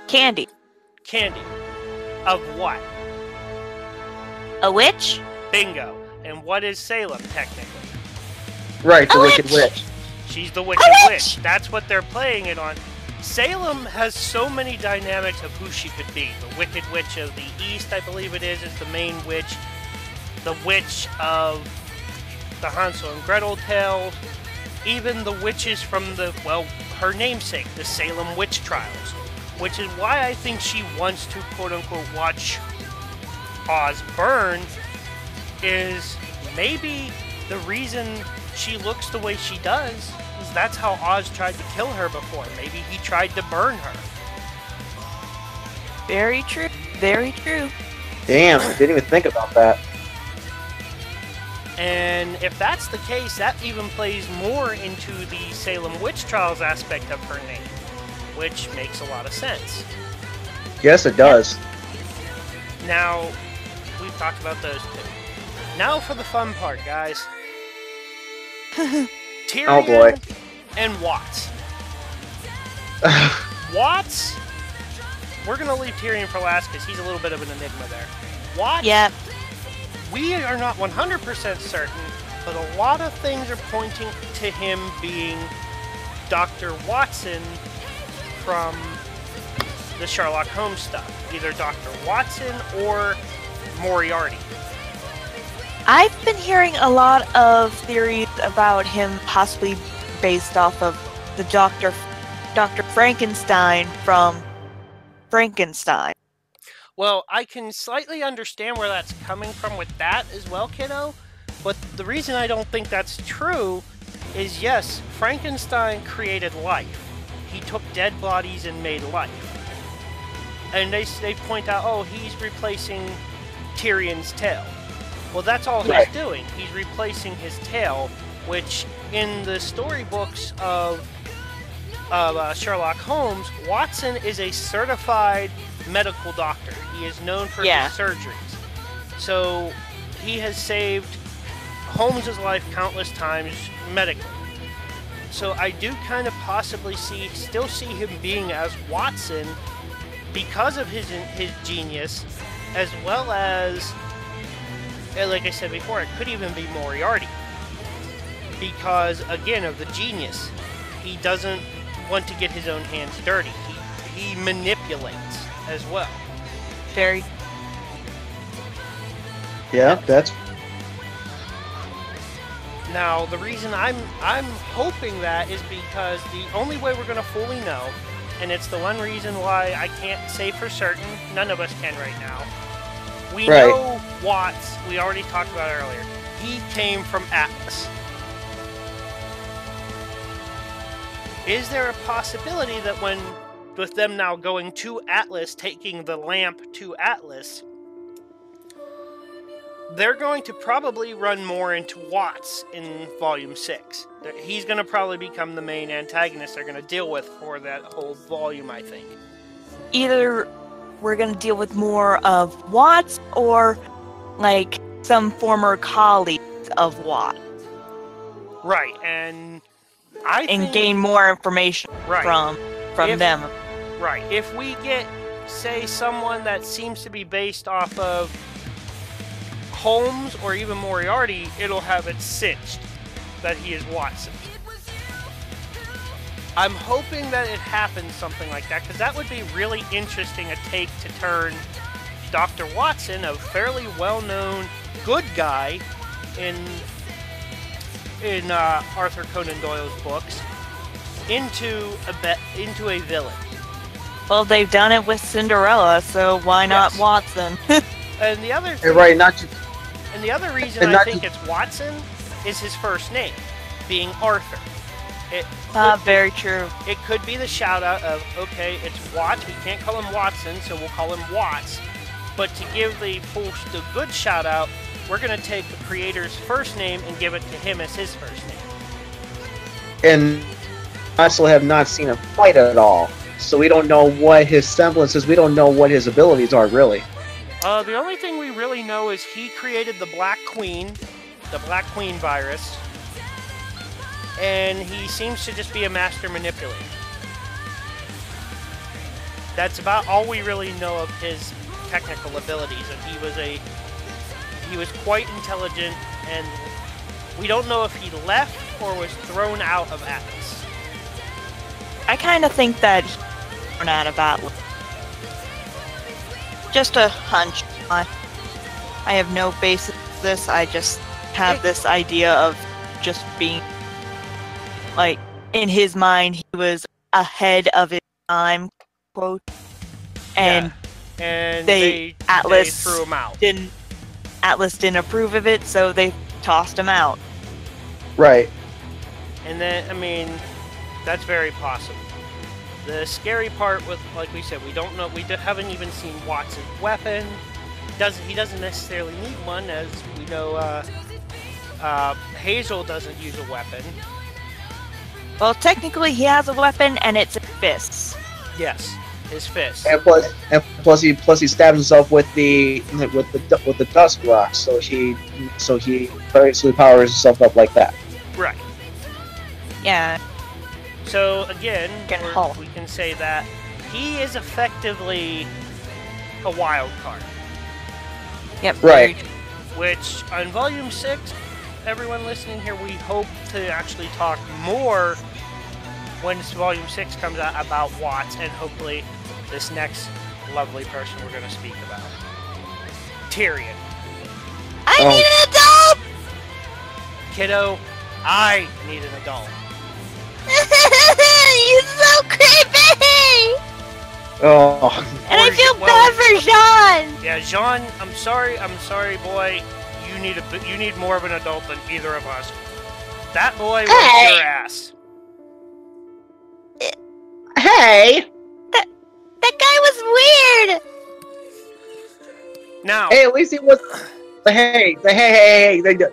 Speaker 2: Candy.
Speaker 1: Candy. Of what?
Speaker 2: A witch?
Speaker 1: Bingo. And what is Salem, technically?
Speaker 3: Right, the
Speaker 2: A
Speaker 3: Wicked
Speaker 2: witch!
Speaker 3: Witch.
Speaker 1: She's the Wicked
Speaker 2: A
Speaker 1: Witch.
Speaker 2: witch!
Speaker 1: That's what they're playing it on. Salem has so many dynamics of who she could be. The Wicked Witch of the East, I believe it is the main witch. The witch of the Hansel and Gretel tales. Even the witches from her namesake, the Salem witch trials. Which is why I think she wants to, quote-unquote, watch Oz burn, is maybe the reason she looks the way she does is that's how Oz tried to kill her before. Maybe he tried to burn her.
Speaker 2: Very true. Very true.
Speaker 3: Damn, I didn't even think about that.
Speaker 1: And if that's the case, that even plays more into the Salem witch trials aspect of her name, which makes a lot of sense.
Speaker 3: Yes, it does.
Speaker 1: Now, we've talked about those two. Now for the fun part, guys. Tyrion
Speaker 3: Oh, boy.
Speaker 1: and Watts. Watts, we're going to leave Tyrion for last because he's a little bit of an enigma there. Watts,
Speaker 2: Yep.
Speaker 1: we are not 100% certain, but a lot of things are pointing to him being Dr. Watson from the Sherlock Holmes stuff. Either Dr. Watson or Moriarty.
Speaker 2: I've been hearing a lot of theories about him possibly based off of the Dr. Frankenstein from Frankenstein.
Speaker 1: Well, I can slightly understand where that's coming from with that as well, kiddo. But the reason I don't think that's true is, yes, Frankenstein created life. He took dead bodies and made life. And they point out, oh, he's replacing Tyrion's tail. Well, that's all
Speaker 3: Right.
Speaker 1: he's doing. He's replacing his tail, which in the storybooks of Sherlock Holmes, Watson is a certified medical doctor. He is known for his surgeries. So he has saved Holmes' life countless times medically. So I do kind of possibly still see him being as Watson, because of his genius, as well as, like I said before, it could even be Moriarty. Because, again, of the genius. He doesn't want to get his own hands dirty. He manipulates as well.
Speaker 2: Very.
Speaker 3: Yeah, that's...
Speaker 1: Now, the reason I'm hoping that is because the only way we're going to fully know, and it's the one reason why I can't say for certain, none of us can right now. We know Watts, we already talked about it earlier. He came from Atlas. Is there a possibility that with them now going to Atlas, taking the lamp to Atlas, they're going to probably run more into Watts in Volume 6. He's going to probably become the main antagonist they're going to deal with for that whole volume, I think.
Speaker 2: Either we're going to deal with more of Watts or, like, some former colleagues of Watts.
Speaker 1: Right, and
Speaker 2: gain more information from them.
Speaker 1: Right. If we get, say, someone that seems to be based off of Holmes or even Moriarty, it'll have it cinched that he is Watson. I'm hoping that it happens something like that, because that would be really interesting, a take to turn Dr. Watson, a fairly well-known good guy in Arthur Conan Doyle's books, into a villain.
Speaker 2: Well, they've done it with Cinderella, so why not Watson?
Speaker 1: And the other thing, and the other reason I think it's Watson is his first name, being Arthur.
Speaker 2: Very true.
Speaker 1: It could be the shout-out of, okay, it's Watts, we can't call him Watson, so we'll call him Watts. But to give the good shout-out, we're going to take the creator's first name and give it to him as his first name.
Speaker 3: And I still have not seen him fight at all, so we don't know what his semblance is. We don't know what his abilities are, really.
Speaker 1: The only thing we really know is he created the Black Queen virus, and he seems to just be a master manipulator. That's about all we really know of his technical abilities, and he was quite intelligent, and we don't know if he left or was thrown out of Atlas.
Speaker 2: I kind of think that he's thrown out of Atlas. Just a hunch. I have no basis for this. I just have this idea of just being, like, in his mind, he was ahead of his time, quote. And, Atlas
Speaker 1: they threw him out.
Speaker 2: Atlas didn't approve of it, so they tossed him out.
Speaker 3: Right.
Speaker 1: And then, I mean, that's very possible. The scary part with, like we said, we don't know, haven't even seen Watts' weapon. He doesn't necessarily need one, as we know Hazel doesn't use a weapon.
Speaker 2: Well, technically he has a weapon, and it's a fist.
Speaker 1: Yes, his fist.
Speaker 3: And plus he stabs himself with the dust rock, so he basically powers himself up like that.
Speaker 1: Right.
Speaker 2: Yeah.
Speaker 1: So again, we can say that he is effectively a wild card.
Speaker 2: Yep.
Speaker 3: Right.
Speaker 1: Which on Volume 6, everyone listening here, we hope to actually talk more when Volume 6 comes out about Watts, and hopefully this next lovely person we're going to speak about, Tyrion.
Speaker 2: I need an adult!
Speaker 1: Kiddo, I need an adult.
Speaker 2: You're so creepy!
Speaker 3: Oh.
Speaker 2: And I feel bad for Jean!
Speaker 1: Yeah, Jean, I'm sorry, boy. You need more of an adult than either of us. That boy was your ass.
Speaker 3: Hey!
Speaker 2: That guy was weird!
Speaker 1: Now...
Speaker 3: Hey, at least he was... Hey,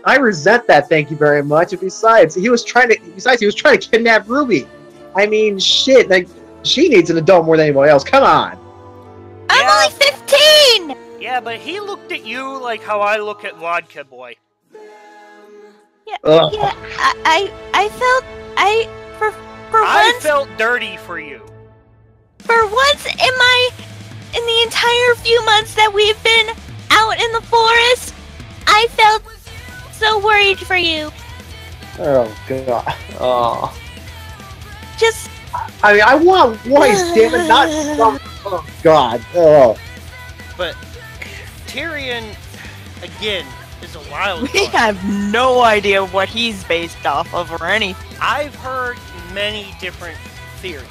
Speaker 3: I resent that, thank you very much. And besides, he was trying to kidnap Ruby. I mean, shit, like, she needs an adult more than anybody else. Come on.
Speaker 2: I'm only 15!
Speaker 1: Yeah, but he looked at you like how I look at Vodka Boy.
Speaker 2: Yeah, I felt...
Speaker 1: I felt dirty for you.
Speaker 2: For once in my in the entire few months that we've been out in the forest, I felt so worried for you.
Speaker 3: Oh god. Oh.
Speaker 2: Just.
Speaker 3: I mean, I want voice, damn it, not some. Oh god. Oh.
Speaker 1: But Tyrion, again, is a wild
Speaker 2: We
Speaker 1: card.
Speaker 2: have no idea what he's based off of or anything.
Speaker 1: I've heard many different theories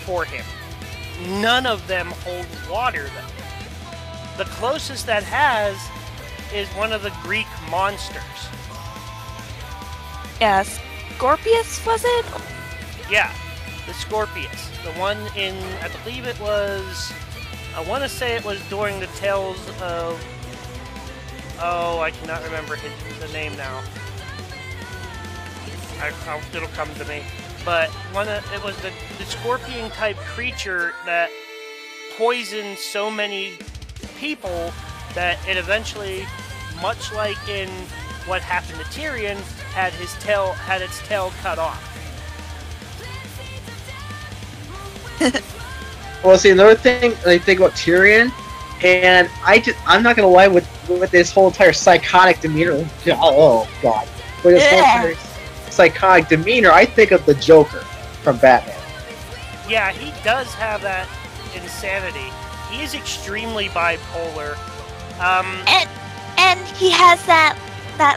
Speaker 1: for him. None of them hold water, though. The closest that has is one of the Greek monsters.
Speaker 2: Yes. Scorpius, was it?
Speaker 1: Yeah, the Scorpius. The one in, I believe it was, I want to say it was during the Tales of, oh, I cannot remember the name now. It'll come to me. But it was the scorpion type creature that poisoned so many people that it eventually, much like in what happened to Tyrion, had its tail cut off.
Speaker 3: Well, see, another thing I think about Tyrion, and I'm not gonna lie with this whole entire psychotic demeanor. Oh god, with this whole entire psychotic demeanor, I think of the Joker from Batman.
Speaker 1: Yeah, he does have that insanity. He is extremely bipolar.
Speaker 2: And he has that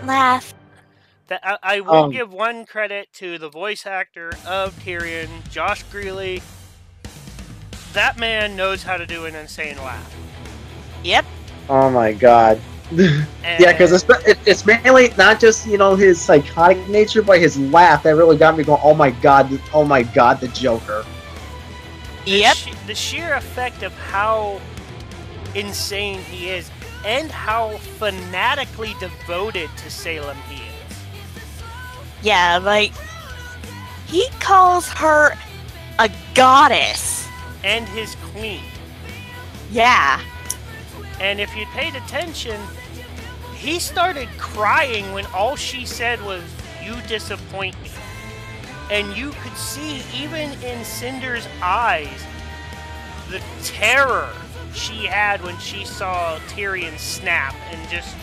Speaker 2: laugh.
Speaker 1: That I will give one credit to the voice actor of Tyrion, Josh Greeley. That man knows how to do an insane laugh.
Speaker 2: Yep.
Speaker 3: Oh my god. Yeah, because it's mainly not just, you know, his psychotic nature, but his laugh that really got me going, oh my god, the Joker.
Speaker 2: Yep.
Speaker 1: The sheer effect of how insane he is, and how fanatically devoted to Salem he is.
Speaker 2: Yeah, like, he calls her a goddess.
Speaker 1: And his queen.
Speaker 2: Yeah.
Speaker 1: And if you paid attention, he started crying when all she said was, "You disappoint me." And you could see, even in Cinder's eyes, the terror she had when she saw Tyrion snap and just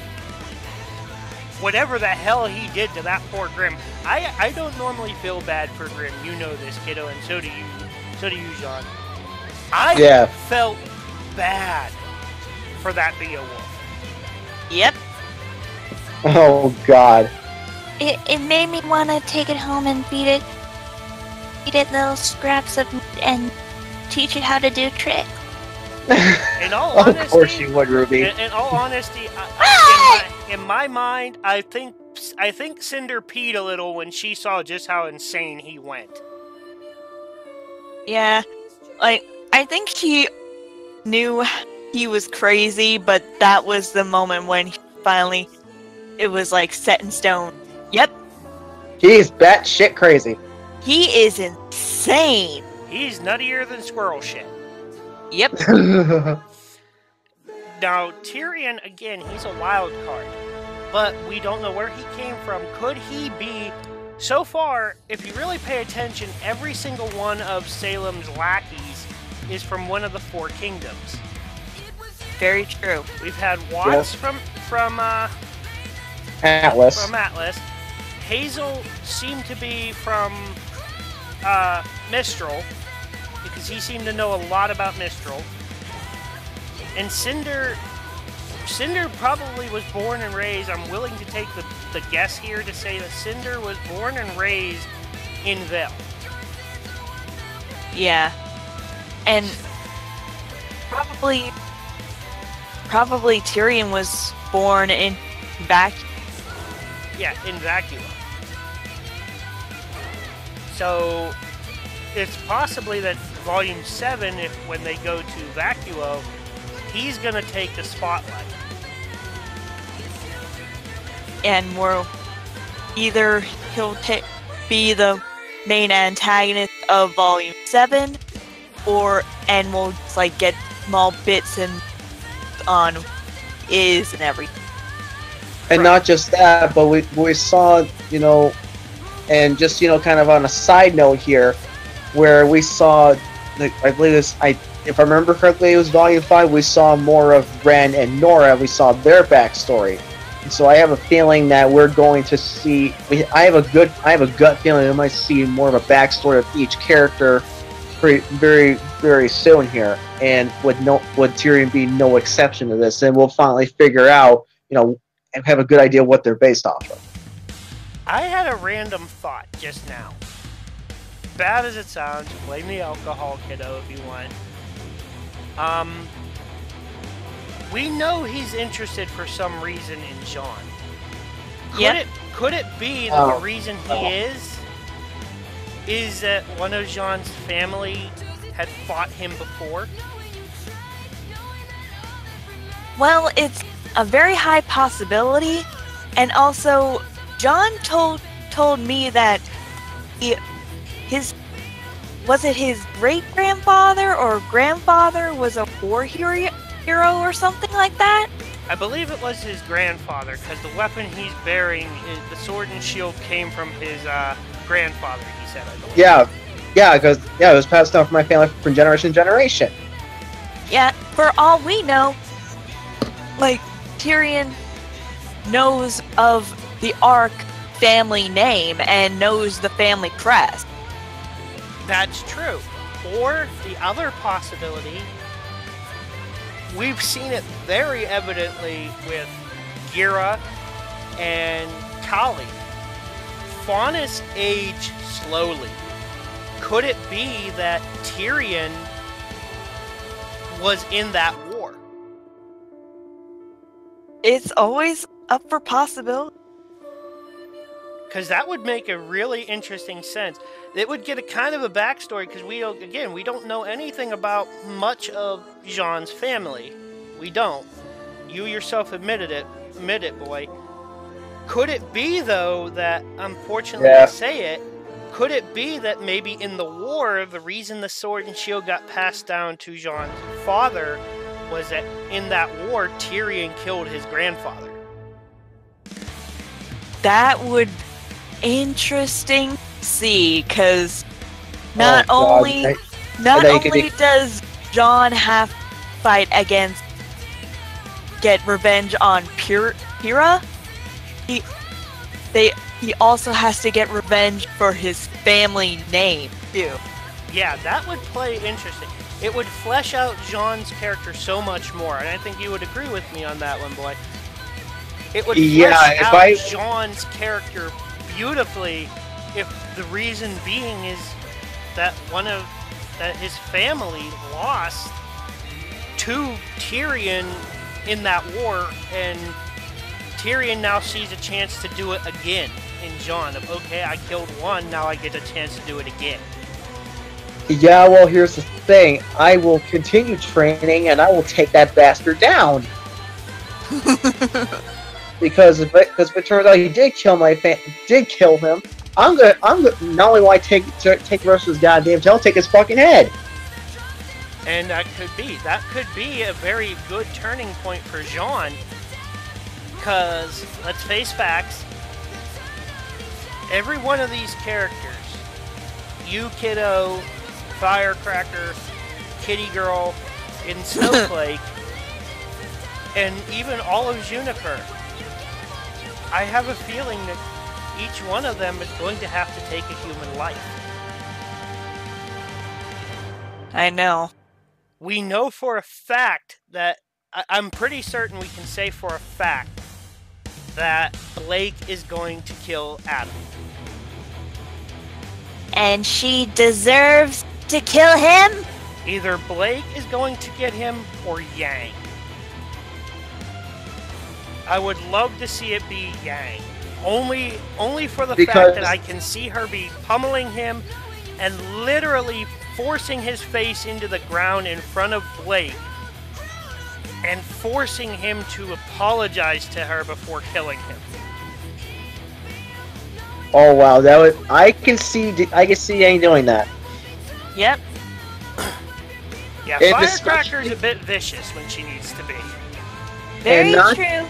Speaker 1: whatever the hell he did to that poor Grimm. I don't normally feel bad for Grimm. You know this, kiddo, and so do you. So do you, John. I felt bad for that Beowulf.
Speaker 2: Yep.
Speaker 3: Oh god.
Speaker 2: It made me want to take it home and feed it little scraps of meat and teach it how to do tricks.
Speaker 1: In all honesty,
Speaker 3: of course you would, Ruby.
Speaker 1: In all honesty, in my mind, I think Cinder peed a little when she saw just how insane he went.
Speaker 2: Yeah, like, I think she knew he was crazy, but that was the moment when finally it was like set in stone. Yep.
Speaker 3: He's batshit crazy.
Speaker 2: He is insane.
Speaker 1: He's nuttier than squirrel shit.
Speaker 2: Yep.
Speaker 1: Now, Tyrion, again, he's a wild card, but we don't know where he came from. Could he be... So far, if you really pay attention, every single one of Salem's lackeys is from one of the four kingdoms.
Speaker 2: Very true.
Speaker 1: We've had Watts from
Speaker 3: Atlas.
Speaker 1: From Atlas. Hazel seemed to be from Mistral, because he seemed to know a lot about Mistral. And Cinder probably was born and raised, I'm willing to take the guess here to say that Cinder was born and raised in Vale.
Speaker 2: Yeah. And probably Tyrion was born in
Speaker 1: Yeah, in Vacula. So it's possibly that Volume 7, when they go to Vacuo, he's gonna take the spotlight.
Speaker 2: And either he'll be the main antagonist of Volume 7, and we'll just, like, get small bits on and everything.
Speaker 3: And not just that, but we saw, you know, and just, you know, kind of on a side note here, where we saw, I believe this, if I remember correctly, it was Volume 5, we saw more of Ren and Nora, we saw their backstory. And so I have a feeling that we're going to see, I have a gut feeling we might see more of a backstory of each character very, very soon here. And with Tyrion being no exception to this, then we'll finally figure out, and have a good idea what they're based off of.
Speaker 1: I had a random thought just now. Bad as it sounds, blame the alcohol, kiddo, if you want. We know he's interested for some reason in Jaune. Could it be that the reason he is that one of Jaune's family had fought him before?
Speaker 2: Well, it's a very high possibility, and also Jaune told me that his great-grandfather or grandfather was a war hero or something like that?
Speaker 1: I believe it was his grandfather, because the weapon he's bearing, the sword and shield, came from his grandfather, he said, I believe.
Speaker 3: Yeah, because it was passed down from my family from generation to generation.
Speaker 2: Yeah, for all we know, Tyrion knows of the Ark family name and knows the family crest.
Speaker 1: That's true. Or the other possibility, we've seen it very evidently with Gira and Kali. Faunus age slowly. Could it be that Tyrion was in that war?
Speaker 2: It's always up for possibility.
Speaker 1: Because that would make a really interesting sense. It would get a kind of a backstory, because we don't know anything about much of Jaune's family. We don't. You yourself admit it, boy. Could it be, though, that, unfortunately to say it, could it be that maybe in the war, the reason the sword and shield got passed down to Jaune's father was that in that war, Tyrion killed his grandfather?
Speaker 2: That would interesting to see, because not only does Jaune have to fight against, get revenge on Pyrrha, he also has to get revenge for his family name too.
Speaker 1: Yeah, that would play interesting. It would flesh out Jaune's character so much more, and I think you would agree with me on that one, boy. It would flesh out Jaune's character beautifully, if the reason being is that that his family lost to Tyrion in that war, and Tyrion now sees a chance to do it again in Jaune. Of, okay, I killed one, now I get a chance to do it again.
Speaker 3: Yeah, well, here's the thing. I will continue training, and I will take that bastard down. Because if it turns out he did kill him, I'm gonna not only will I take the rest of his goddamn tail, I'll take his fucking head.
Speaker 1: And that could be a very good turning point for Jaune. Because let's face facts. Every one of these characters, you kiddo, Firecracker, Kitty Girl, and Snowflake, and even all of Juniper, I have a feeling that each one of them is going to have to take a human life.
Speaker 2: I know.
Speaker 1: We know for a fact that, I'm pretty certain we can say for a fact that Blake is going to kill Adam.
Speaker 2: And she deserves to kill him?
Speaker 1: Either Blake is going to get him, or Yang. I would love to see it be Yang. Only for the fact that I can see her be pummeling him and literally forcing his face into the ground in front of Blake and forcing him to apologize to her before killing him.
Speaker 3: Oh wow, I can see Yang doing that.
Speaker 2: Yep.
Speaker 1: Yeah, Firecracker's a bit vicious when she needs to be.
Speaker 2: Very true.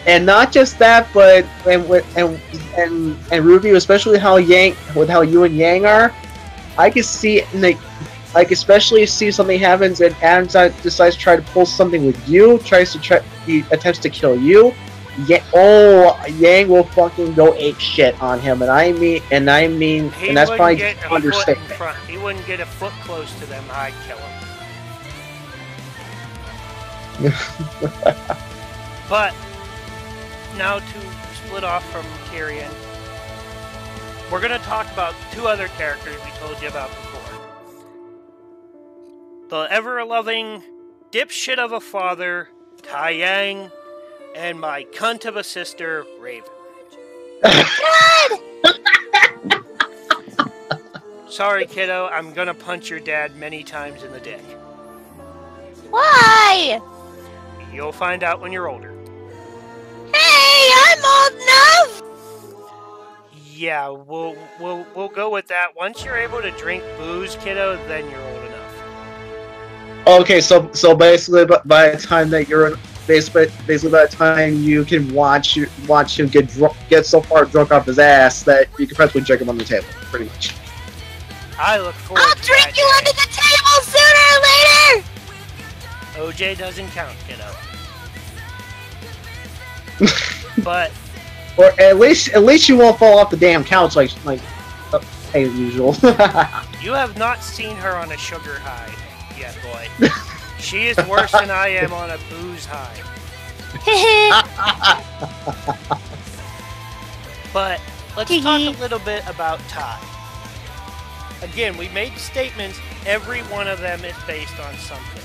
Speaker 3: And not just that, but and Ruby, especially with how you and Yang are, I can see like especially if see something happens and Adam decides to try to pull something with you, he attempts to kill you. Yang will fucking go ape shit on him, and and that's probably just an understatement.
Speaker 1: He wouldn't get a foot close to them. I'd kill him. But now to split off from Tyrion, we're going to talk about two other characters we told you about before. The ever-loving dipshit of a father, Tai Yang, and my cunt of a sister, Raven. Sorry, kiddo, I'm going to punch your dad many times in the dick.
Speaker 2: Why?
Speaker 1: You'll find out when you're older.
Speaker 2: Hey, I'm old enough!
Speaker 1: Yeah, we'll go with that. Once you're able to drink booze, kiddo, then you're old enough.
Speaker 3: Okay, so basically, by the time that you're basically by the time you can watch him get so far drunk off his ass that you can practically drink him on the table, pretty much.
Speaker 1: I look forward to
Speaker 2: I'll drink you under the table sooner or later!
Speaker 1: OJ doesn't count, kiddo. But
Speaker 3: or at least you won't fall off the damn couch like as usual.
Speaker 1: You have not seen her on a sugar high yet, boy. She is worse than I am on a booze high. But let's talk a little bit about Tai. Again, we made statements. Every one of them is based on something.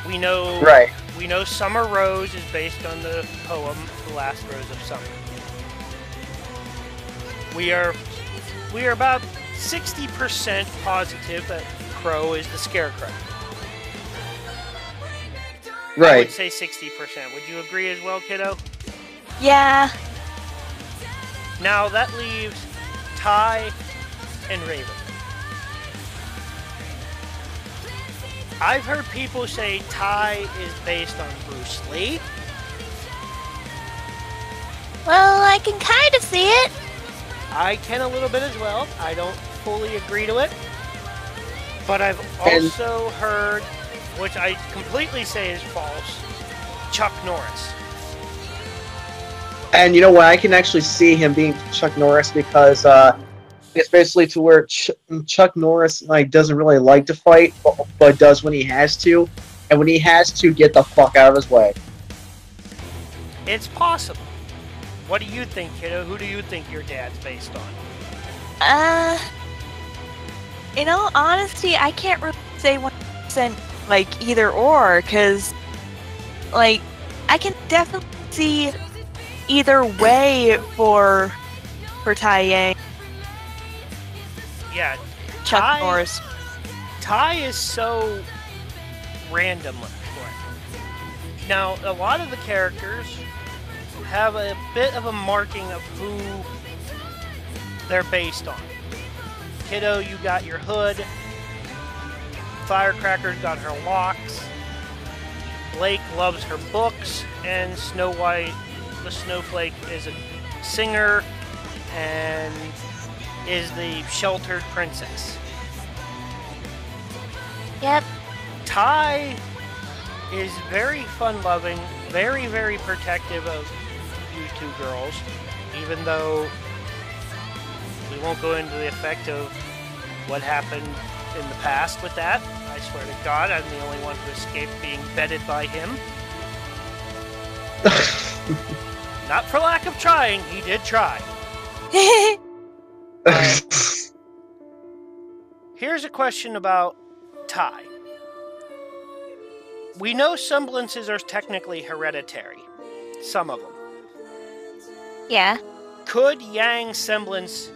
Speaker 1: We know,
Speaker 3: right?
Speaker 1: We know Summer Rose is based on the poem "The Last Rose of Summer." We are about 60% positive that Qrow is the Scarecrow.
Speaker 3: Right.
Speaker 1: I would say 60%. Would you agree as well, kiddo?
Speaker 2: Yeah.
Speaker 1: Now that leaves Tai and Raven. I've heard people say Tai is based on Bruce Lee.
Speaker 2: Well, I can kind of see it.
Speaker 1: I can a little bit as well. I don't fully agree to it. But I've also heard, which I completely say is false, Chuck Norris.
Speaker 3: And you know what? I can actually see him being Chuck Norris because it's basically to where Chuck Norris doesn't really like to fight, but does when he has to, and when he has to, get the fuck out of his way.
Speaker 1: It's possible. What do you think, kiddo? Who do you think your dad's based on?
Speaker 2: In all honesty, I can't really say 100% either or, because I can definitely see either way for Tai Yang.
Speaker 1: Yeah,
Speaker 2: Chuck Norris.
Speaker 1: Tai is so random for it. Now, a lot of the characters have a bit of a marking of who they're based on. Kiddo, you got your hood. Firecracker's got her locks. Blake loves her books. And Snow White, the snowflake, is a singer and is the sheltered princess.
Speaker 2: Yep.
Speaker 1: Tai is very fun-loving, very, very protective of you two girls, even though we won't go into the effect of what happened in the past with that. I swear to God, I'm the only one who escaped being bedded by him. Not for lack of trying, he did try. Here's a question about Tai. We know semblances are technically hereditary. Some of them.
Speaker 2: Yeah.
Speaker 1: Could Yang's semblance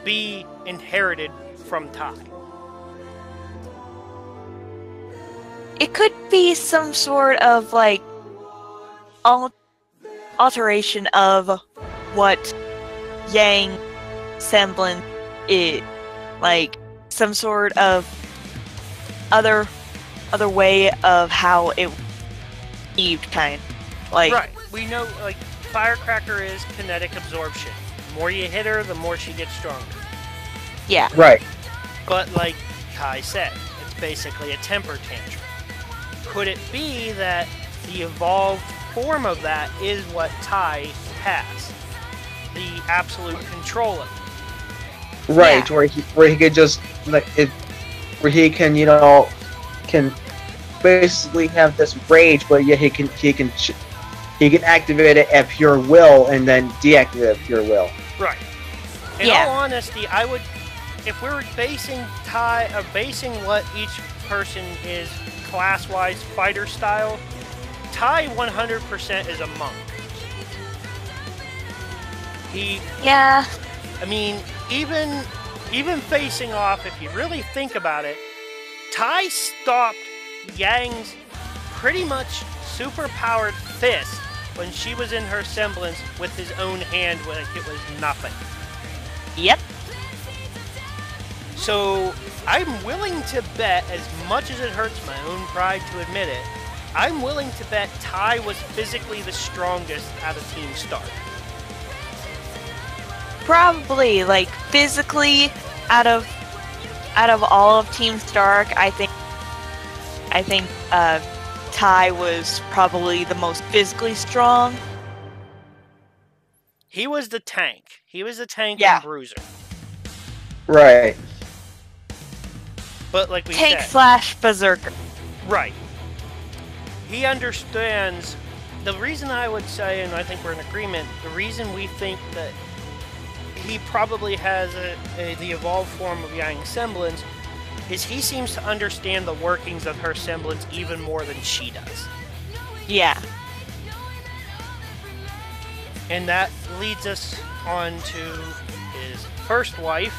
Speaker 1: be inherited from Tai?
Speaker 2: It could be some sort of alteration of what Yang semblance is. Some sort of other way of how it achieved, kind.
Speaker 1: Right. We know, Firecracker is kinetic absorption. The more you hit her, the more she gets stronger.
Speaker 2: Yeah.
Speaker 3: Right.
Speaker 1: But, Kai said. It's basically a temper tantrum. Could it be that the evolved form of that is what Tai has? The absolute control of it.
Speaker 3: Right,
Speaker 2: Yeah.
Speaker 3: where he could just like it, where he can can basically have this rage, but yet he can activate it at pure will and then deactivate it at pure will.
Speaker 1: Right. In all honesty, I would, if we were basing what each person is class-wise fighter style, Tai 100% is a monk.
Speaker 2: Yeah.
Speaker 1: I mean, even facing off, if you really think about it, Tai stopped Yang's pretty much super-powered fist when she was in her semblance with his own hand when it was nothing.
Speaker 2: Yep.
Speaker 1: So, I'm willing to bet, as much as it hurts my own pride to admit it, I'm willing to bet Tai was physically the strongest out of Team Stark.
Speaker 2: Probably, like, physically, out of all of Team Stark, I think Tai was probably the most physically strong.
Speaker 1: He was the tank. He was the tank
Speaker 2: Yeah.
Speaker 1: and bruiser.
Speaker 3: Right.
Speaker 1: But like we
Speaker 2: Tank
Speaker 1: said,
Speaker 2: / berserker.
Speaker 1: right. He understands. The reason I would say, and I think we're in agreement, the reason we think that he probably has the evolved form of Yang's semblance is he seems to understand the workings of her semblance even more than she does.
Speaker 2: Yeah.
Speaker 1: And that leads us on to his first wife,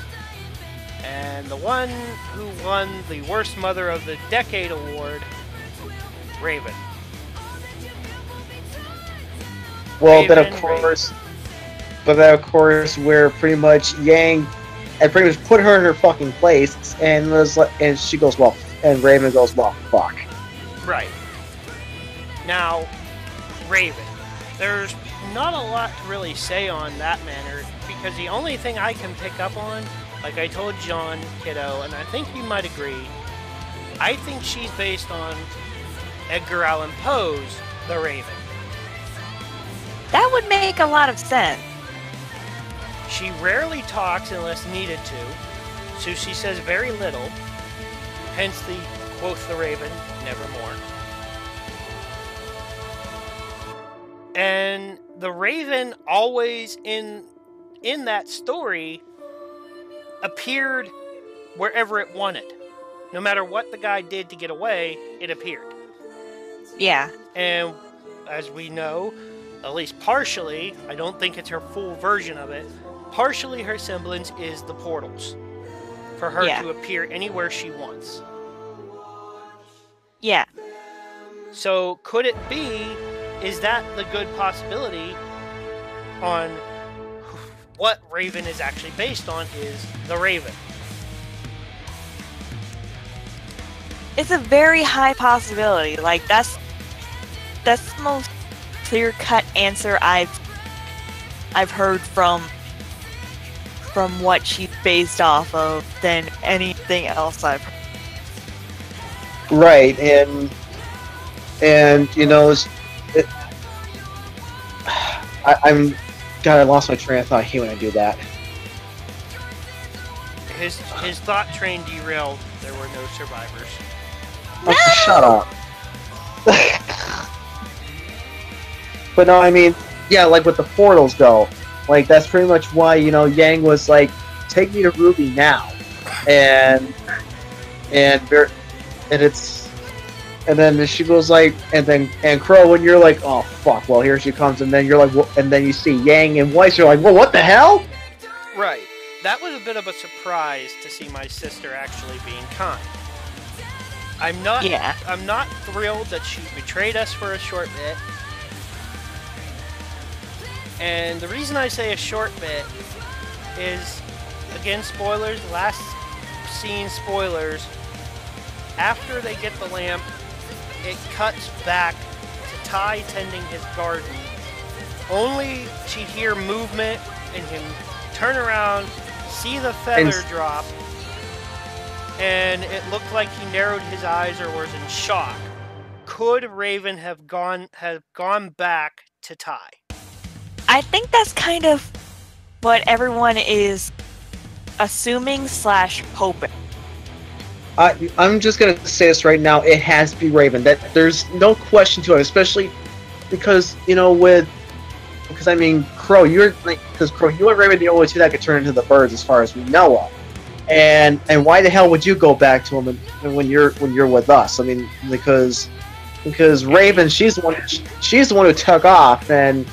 Speaker 1: and the one who won the Worst Mother of the Decade award, Raven.
Speaker 3: Well, then
Speaker 1: Raven,
Speaker 3: of course, where pretty much Yang, and pretty much put her in her fucking place, and was like, and she goes, well, and Raven goes, well, fuck.
Speaker 1: Right. Now, Raven. There's not a lot to really say on that matter, because the only thing I can pick up on, like I told John, Kiddo, and I think you might agree, I think she's based on Edgar Allan Poe's The Raven.
Speaker 2: That would make a lot of sense.
Speaker 1: She rarely talks unless needed to, so she says very little, hence the, quoth the Raven, nevermore. And the Raven always in that story appeared wherever it wanted. No matter what the guy did to get away, it appeared.
Speaker 2: Yeah.
Speaker 1: And as we know, at least partially, I don't think it's her full version of it, partially her semblance is the portals. For her to appear anywhere she wants.
Speaker 2: Yeah.
Speaker 1: So could it be, is that the good possibility on what Raven is actually based on is the Raven?
Speaker 2: It's a very high possibility. Like, that's the most clear-cut answer I've heard from what she's based off of than anything else I've heard.
Speaker 3: Right, and you know, I lost my train of thought. I hate when I do that.
Speaker 1: His thought train derailed. There were no survivors.
Speaker 3: Oh, shut up. But no, I mean, yeah, like with the portals though, like that's pretty much why, you know, Yang was like, take me to Ruby now. And then she goes like, and Qrow, when you're like, oh fuck, well here she comes, and then you're like, well, and then you see Yang and Weiss, you're like, well, what the hell?
Speaker 1: Right. That was a bit of a surprise to see my sister actually being kind. I'm not thrilled that she betrayed us for a short bit. And the reason I say a short bit is, again, spoilers, last scene spoilers, after they get the lamp, it cuts back to Tai tending his garden, only to hear movement and him turn around, see the feather drop, and it looked like he narrowed his eyes or was in shock. Could Raven have gone back to Ty?
Speaker 2: I think that's kind of what everyone is assuming / hoping.
Speaker 3: I'm just gonna say this right now. It has to be Raven. That there's no question to it, especially because because I mean, Qrow, Qrow, you and Raven are the only two that could turn into the birds, as far as we know of. And why the hell would you go back to him when you're with us? I mean, because Raven, she's the one who took off, and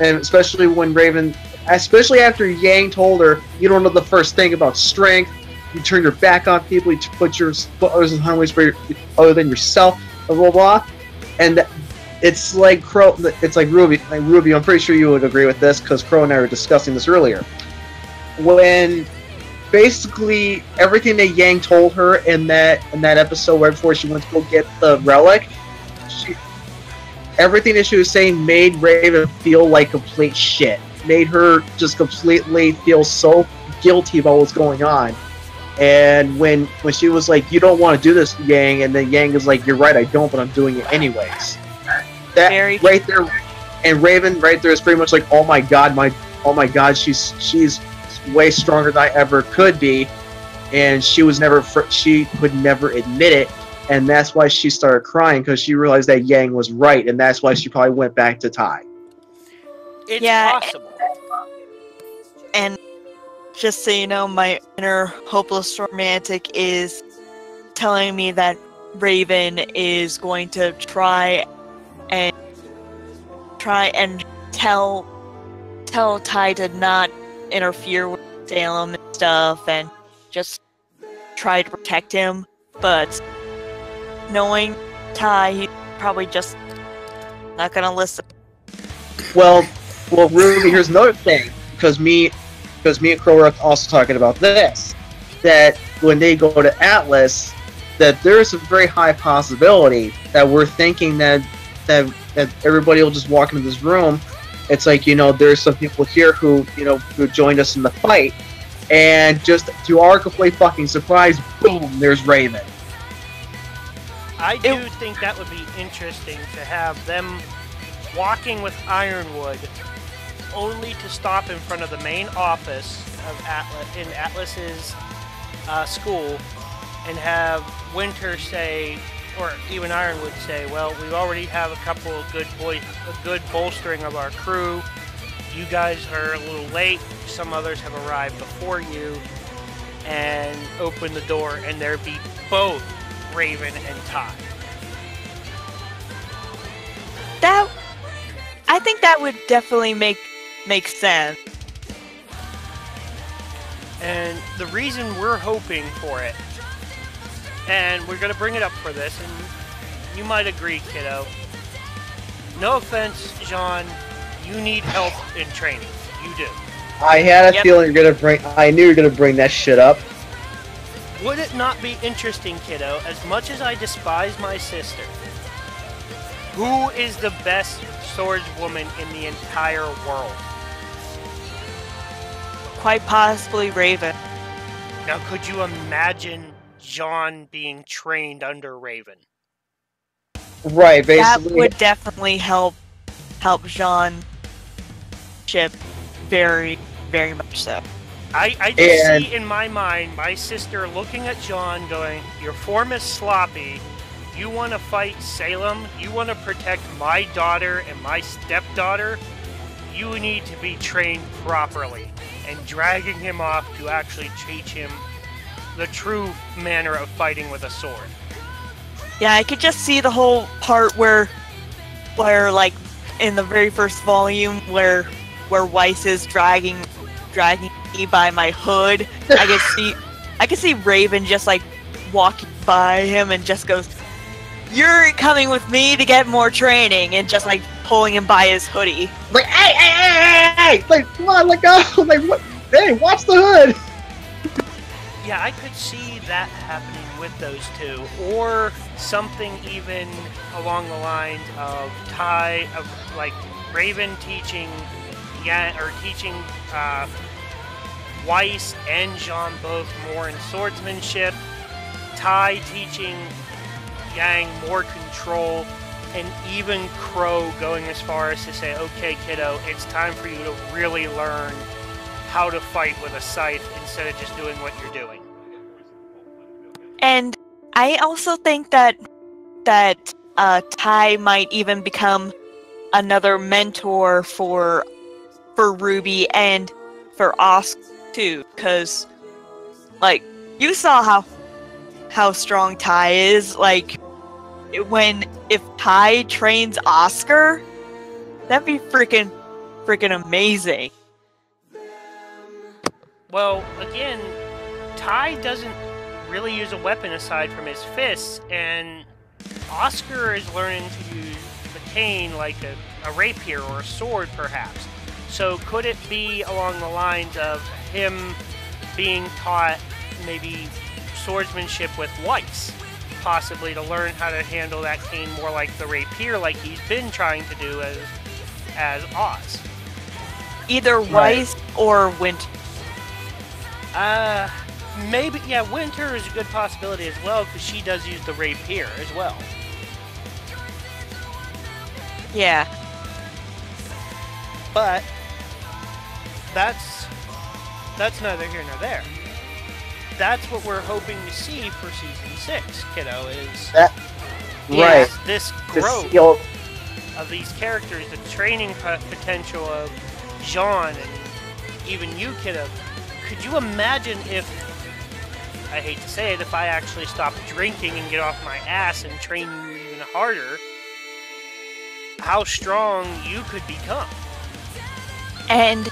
Speaker 3: especially when Raven, especially after Yang told her, you don't know the first thing about strength. You turn your back on people. You put others in harmony other than yourself. Blah blah blah. And it's like Qrow. It's like Ruby. I'm pretty sure you would agree with this because Qrow and I were discussing this earlier. When basically everything that Yang told her in that episode right before she went to go get the relic, everything that she was saying made Raven feel like complete shit. Made her just completely feel so guilty about what's going on. And when she was like, you don't want to do this, Yang, and then Yang is like, you're right, I don't, but I'm doing it anyways. That right there, and Raven right there is pretty much like, oh my god, she's way stronger than I ever could be, and she would never admit it, and that's why she started crying, because she realized that Yang was right, and that's why she probably went back to Ty.
Speaker 1: It's possible.
Speaker 2: And just so you know, my inner hopeless romantic is telling me that Raven is going to try and tell Ty to not interfere with Salem and stuff, and just try to protect him. But knowing Ty, he's probably just not gonna listen.
Speaker 3: Well, Ruby, here's another thing, because me and Qrow are also talking about this, that when they go to Atlas, that there's a very high possibility that we're thinking that everybody will just walk into this room. It's like, there's some people here who joined us in the fight, and just to our complete fucking surprise, boom, there's Raven.
Speaker 1: I do think that would be interesting to have them walking with Ironwood, only to stop in front of the main office of Atlas's school, and have Winter say, or even Ironwood say, well, we already have a couple of a good bolstering of our crew. You guys are a little late. Some others have arrived before you, and open the door, and there be both Raven and Ty.
Speaker 2: I think that would definitely make sense.
Speaker 1: And the reason we're hoping for it, and we're going to bring it up for this, and you might agree, kiddo. No offense, Jaune, you need help in training. You do.
Speaker 3: I had a feeling I knew you were gonna bring that shit up.
Speaker 1: Would it not be interesting, kiddo, as much as I despise my sister, who is the best swordswoman in the entire world?
Speaker 2: Quite possibly Raven.
Speaker 1: Now, could you imagine Jaune being trained under Raven?
Speaker 3: Right, basically.
Speaker 2: That would definitely help Jaune ship very, very much so.
Speaker 1: I just see in my mind my sister looking at Jaune going, your form is sloppy. You want to fight Salem? You want to protect my daughter and my stepdaughter? You need to be trained properly. And dragging him off to actually teach him the true manner of fighting with a sword.
Speaker 2: Yeah, I could just see the whole part where like in the very first volume where Weiss is dragging me by my hood. I could see Raven just like walking by him and just goes, "You're coming with me to get more training," and just like pulling him by his hoodie.
Speaker 3: Like, hey! Like, come on, let go! Like, what? Hey, watch the hood!
Speaker 1: Yeah, I could see that happening with those two, or something even along the lines of like Raven teaching Weiss and Jaune both more in swordsmanship, Tai teaching Yang more control, and even Qrow going as far as to say, okay, kiddo, it's time for you to really learn how to fight with a scythe instead of just doing what you're doing.
Speaker 2: And I also think that Tai might even become another mentor for Ruby and for Oscar too, because like you saw how strong Tai is. Like if Tai trains Oscar, that'd be freaking amazing.
Speaker 1: Well, again, Tai doesn't really use a weapon aside from his fists, and Oscar is learning to use the cane like a rapier or a sword, perhaps. So could it be along the lines of him being taught maybe swordsmanship with Weiss, possibly to learn how to handle that cane more like the rapier, like he's been trying to do as Oz?
Speaker 2: Either Weiss or Winter.
Speaker 1: Maybe, yeah, Winter is a good possibility as well, because she does use the rapier as well.
Speaker 2: Yeah.
Speaker 1: But that's neither here nor there. That's what we're hoping to see for Season 6, kiddo, is
Speaker 3: right.
Speaker 1: This growth of these characters, the training potential of Jaune, and even you, kiddo. Could you imagine if, I hate to say it, if I actually stopped drinking and get off my ass and train you even harder, how strong you could become?
Speaker 2: And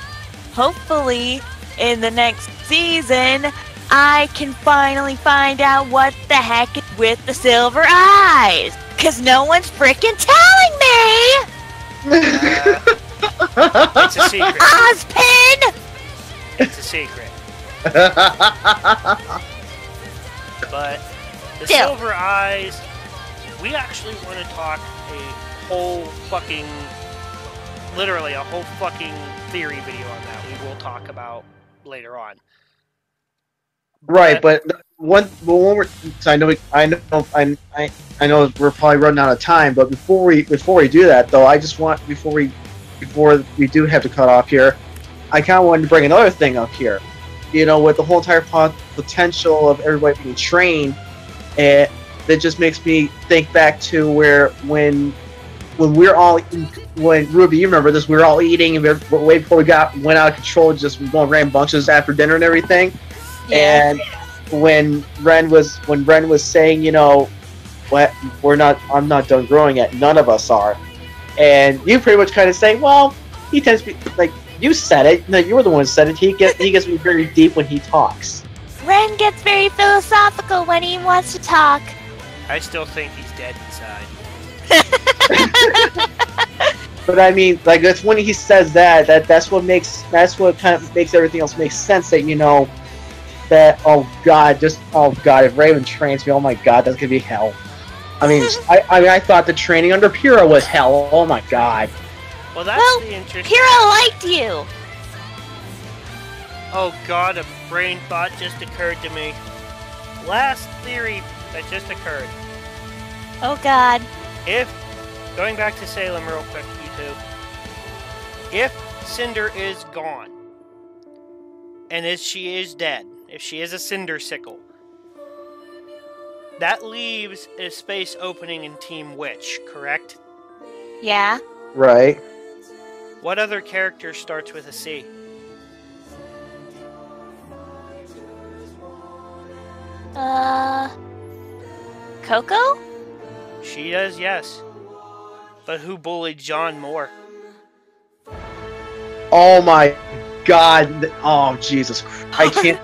Speaker 2: hopefully, in the next season, I can finally find out what the heck is with the silver eyes. Cause no one's freaking telling me!
Speaker 1: It's a secret.
Speaker 2: Ozpin!
Speaker 1: It's a secret. But the
Speaker 2: Still.
Speaker 1: silver eyes, we actually want to talk a whole fucking, literally a whole fucking theory video on that. We will talk about later on.
Speaker 3: Right, but when we're, I know we're probably running out of time. But before we do that, though, I just want before we do have to cut off here, I kind of wanted to bring another thing up here. You know, with the whole entire potential of everybody being trained, that just makes me think back to when we're all, when Ruby, you remember this, we were all eating and way before we went out of control, just going random bunches after dinner and everything.
Speaker 2: Yeah.
Speaker 3: And when Ren was saying, you know, what, I'm not done growing yet, none of us are, and you pretty much kind of say, well, he tends to be like, you said it. No, you were the one who said it. He gets me very deep when he talks.
Speaker 2: Ren gets very philosophical when he wants to talk.
Speaker 1: I still think he's dead inside.
Speaker 3: But I mean, like, that's when he says that's what kind of makes everything else make sense. That, you know, that oh god, if Raven trains me, oh my god, that's gonna be hell. I mean, I thought the training under Pyrrha was hell. Oh my god.
Speaker 1: Well, that's the interesting.
Speaker 2: Pyrrha liked you.
Speaker 1: Oh god, a brain thought just occurred to me. Last theory that just occurred.
Speaker 2: Oh god.
Speaker 1: If, going back to Salem real quick, you two. If Cinder is gone, and she is dead, if she is a Cinder Sickle, that leaves a space opening in Team Witch, correct?
Speaker 2: Yeah.
Speaker 3: Right.
Speaker 1: What other character starts with a C?
Speaker 2: Coco?
Speaker 1: She does, yes. But who bullied Jaune more?
Speaker 3: Oh my god. Oh, Jesus Christ. I can't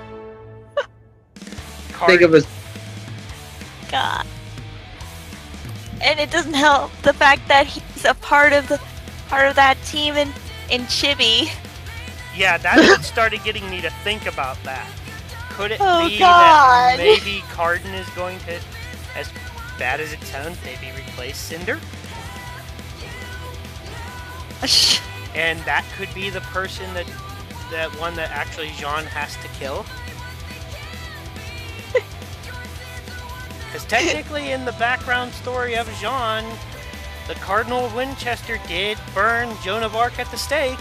Speaker 3: think of a...
Speaker 2: God. And it doesn't help the fact that he's a part of that team in Chibi.
Speaker 1: Yeah, that's what started getting me to think about that. Could it be
Speaker 2: God.
Speaker 1: that maybe Cardin is going to, as bad as it sounds, maybe replace Cinder? And that could be the person that one that actually Jaune has to kill? Because technically in the background story of Jaune, the Cardinal of Winchester did burn Joan of Arc at the stake.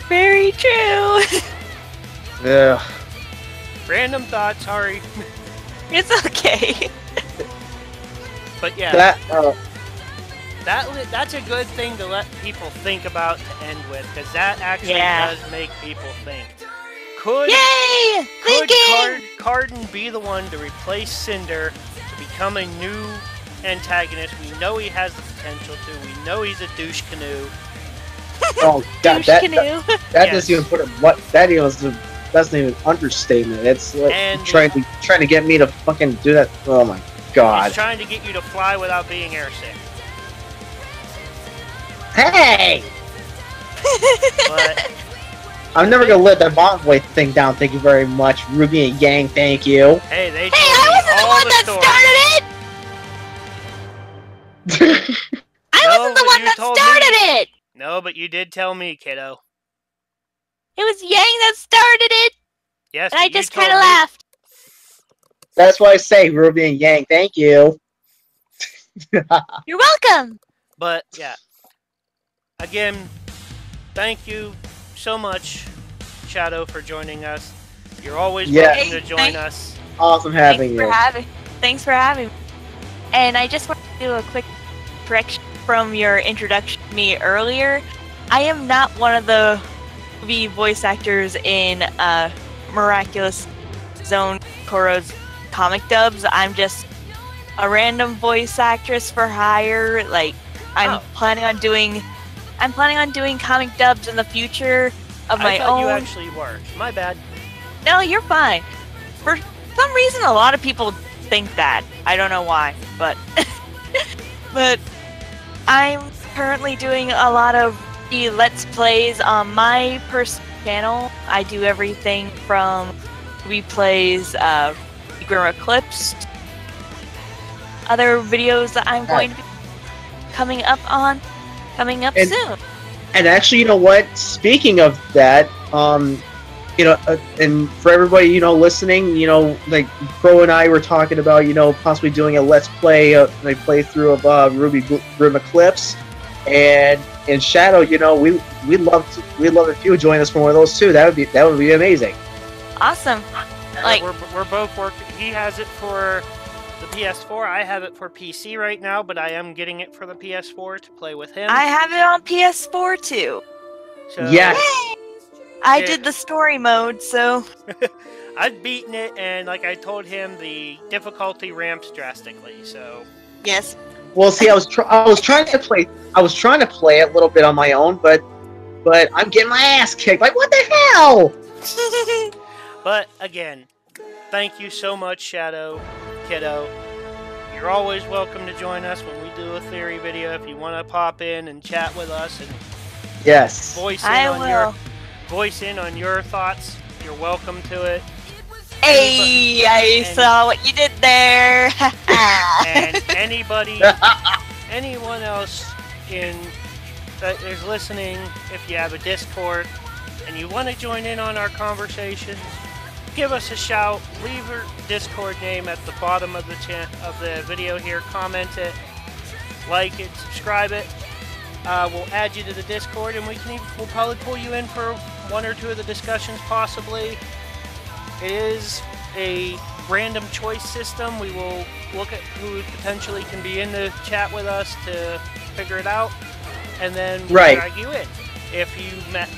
Speaker 2: Very true.
Speaker 3: Yeah.
Speaker 1: Random thought, sorry.
Speaker 2: It's okay.
Speaker 1: But yeah, that's a good thing to let people think about to end with, because that actually does make people think. Could Carden be the one to replace Cinder to become a new antagonist? We know he has the potential to. We know he's a douche canoe.
Speaker 3: Oh God, that doesn't even put that's not even an understatement. It's like trying to get me to fucking do that. Oh my God.
Speaker 1: He's trying to get you to fly without being airsick.
Speaker 3: Hey!
Speaker 1: But
Speaker 3: I'm never gonna let that Bonvoy thing down. Thank you very much, Ruby and Yang. Thank you.
Speaker 1: Hey, they
Speaker 2: Hey, I wasn't the one that started it. I wasn't the one that started it.
Speaker 1: No, but you did tell me, kiddo.
Speaker 2: It was Yang that started it.
Speaker 1: Yes,
Speaker 2: and I just kind of laughed.
Speaker 3: That's why I say Ruby and Yang. Thank you.
Speaker 2: You're welcome.
Speaker 1: But yeah, again, thank you so much, Shadow, for joining us. You're always welcome to join us.
Speaker 3: Awesome having you.
Speaker 2: Thanks for having me. And I just want to do a quick correction from your introduction to me earlier. I am not one of the movie voice actors in Miraculous Zone Qrow's comic dubs. I'm just a random voice actress for hire. Like I'm planning on doing comic dubs in the future of my own.
Speaker 1: You actually were. My bad.
Speaker 2: No, you're fine. For some reason, a lot of people think that. I don't know why, but but I'm currently doing a lot of the Let's Plays on my personal channel. I do everything from replays, Grim Eclipse, other videos that I'm going to be coming up soon.
Speaker 3: And actually, you know what? Speaking of that, you know, and for everybody, you know, listening, you know, like Qrow and I were talking about, you know, possibly doing a Let's Play, like playthrough of Grim Eclipse, and Shadow. You know, we'd love if you would join us for one of those too. That would be amazing.
Speaker 2: Awesome. Like
Speaker 1: we're both working. He has it for the PS4. I have it for PC right now, but I am getting it for the PS4 to play with him.
Speaker 2: I have it on PS4 too.
Speaker 1: So,
Speaker 3: yes.
Speaker 2: I did the story mode, so
Speaker 1: I've beaten it, and like I told him, the difficulty ramps drastically. So
Speaker 2: yes.
Speaker 3: Well, see, I was trying to play it a little bit on my own, but I'm getting my ass kicked. Like, what the hell?
Speaker 1: But again, thank you so much, Shadow, kiddo. You're always welcome to join us when we do a theory video. If you want to pop in and chat with us and voice in on your thoughts, you're welcome to it.
Speaker 2: Hey, I saw what you did there.
Speaker 1: And anyone else that is listening, if you have a Discord and you want to join in on our conversations, give us a shout. Leave your Discord name at the bottom of the video here. Comment it, like it, subscribe it. We'll add you to the Discord, and we'll probably pull you in for one or two of the discussions, possibly. It is a random choice system. We will look at who potentially can be in the chat with us to figure it out, and then we'll drag you in if you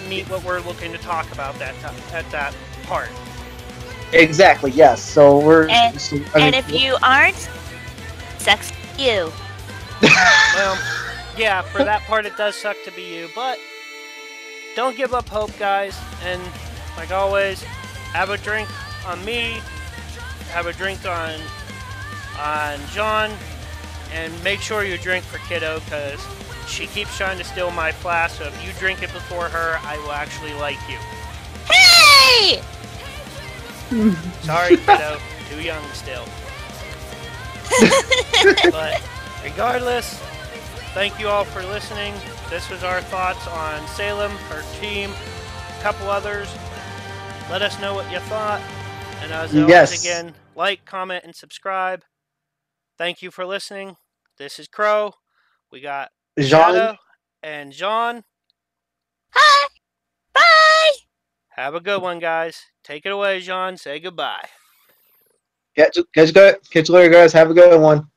Speaker 1: meet what we're looking to talk about at that part.
Speaker 3: Exactly. Yes. So we're.
Speaker 2: And if you aren't, sucks to you.
Speaker 1: Well, yeah, for that part it does suck to be you, but don't give up hope, guys. And like always, have a drink on me, have a drink on Jaune, and make sure you drink for Kiddo, because she keeps trying to steal my flask, so if you drink it before her, I will actually like you.
Speaker 2: Hey!
Speaker 1: Sorry, Kiddo. Too young still. But regardless, thank you all for listening. This was our thoughts on Salem, her team, a couple others. Let us know what you thought. And as always,
Speaker 3: Yes.
Speaker 1: again, like, comment, and subscribe. Thank you for listening. This is Qrow. We got
Speaker 3: Jaune.
Speaker 1: Kshadow and Jaune.
Speaker 2: Hi. Bye.
Speaker 1: Have a good one, guys. Take it away, Jaune. Say goodbye.
Speaker 3: Catch you later, guys. Have a good one.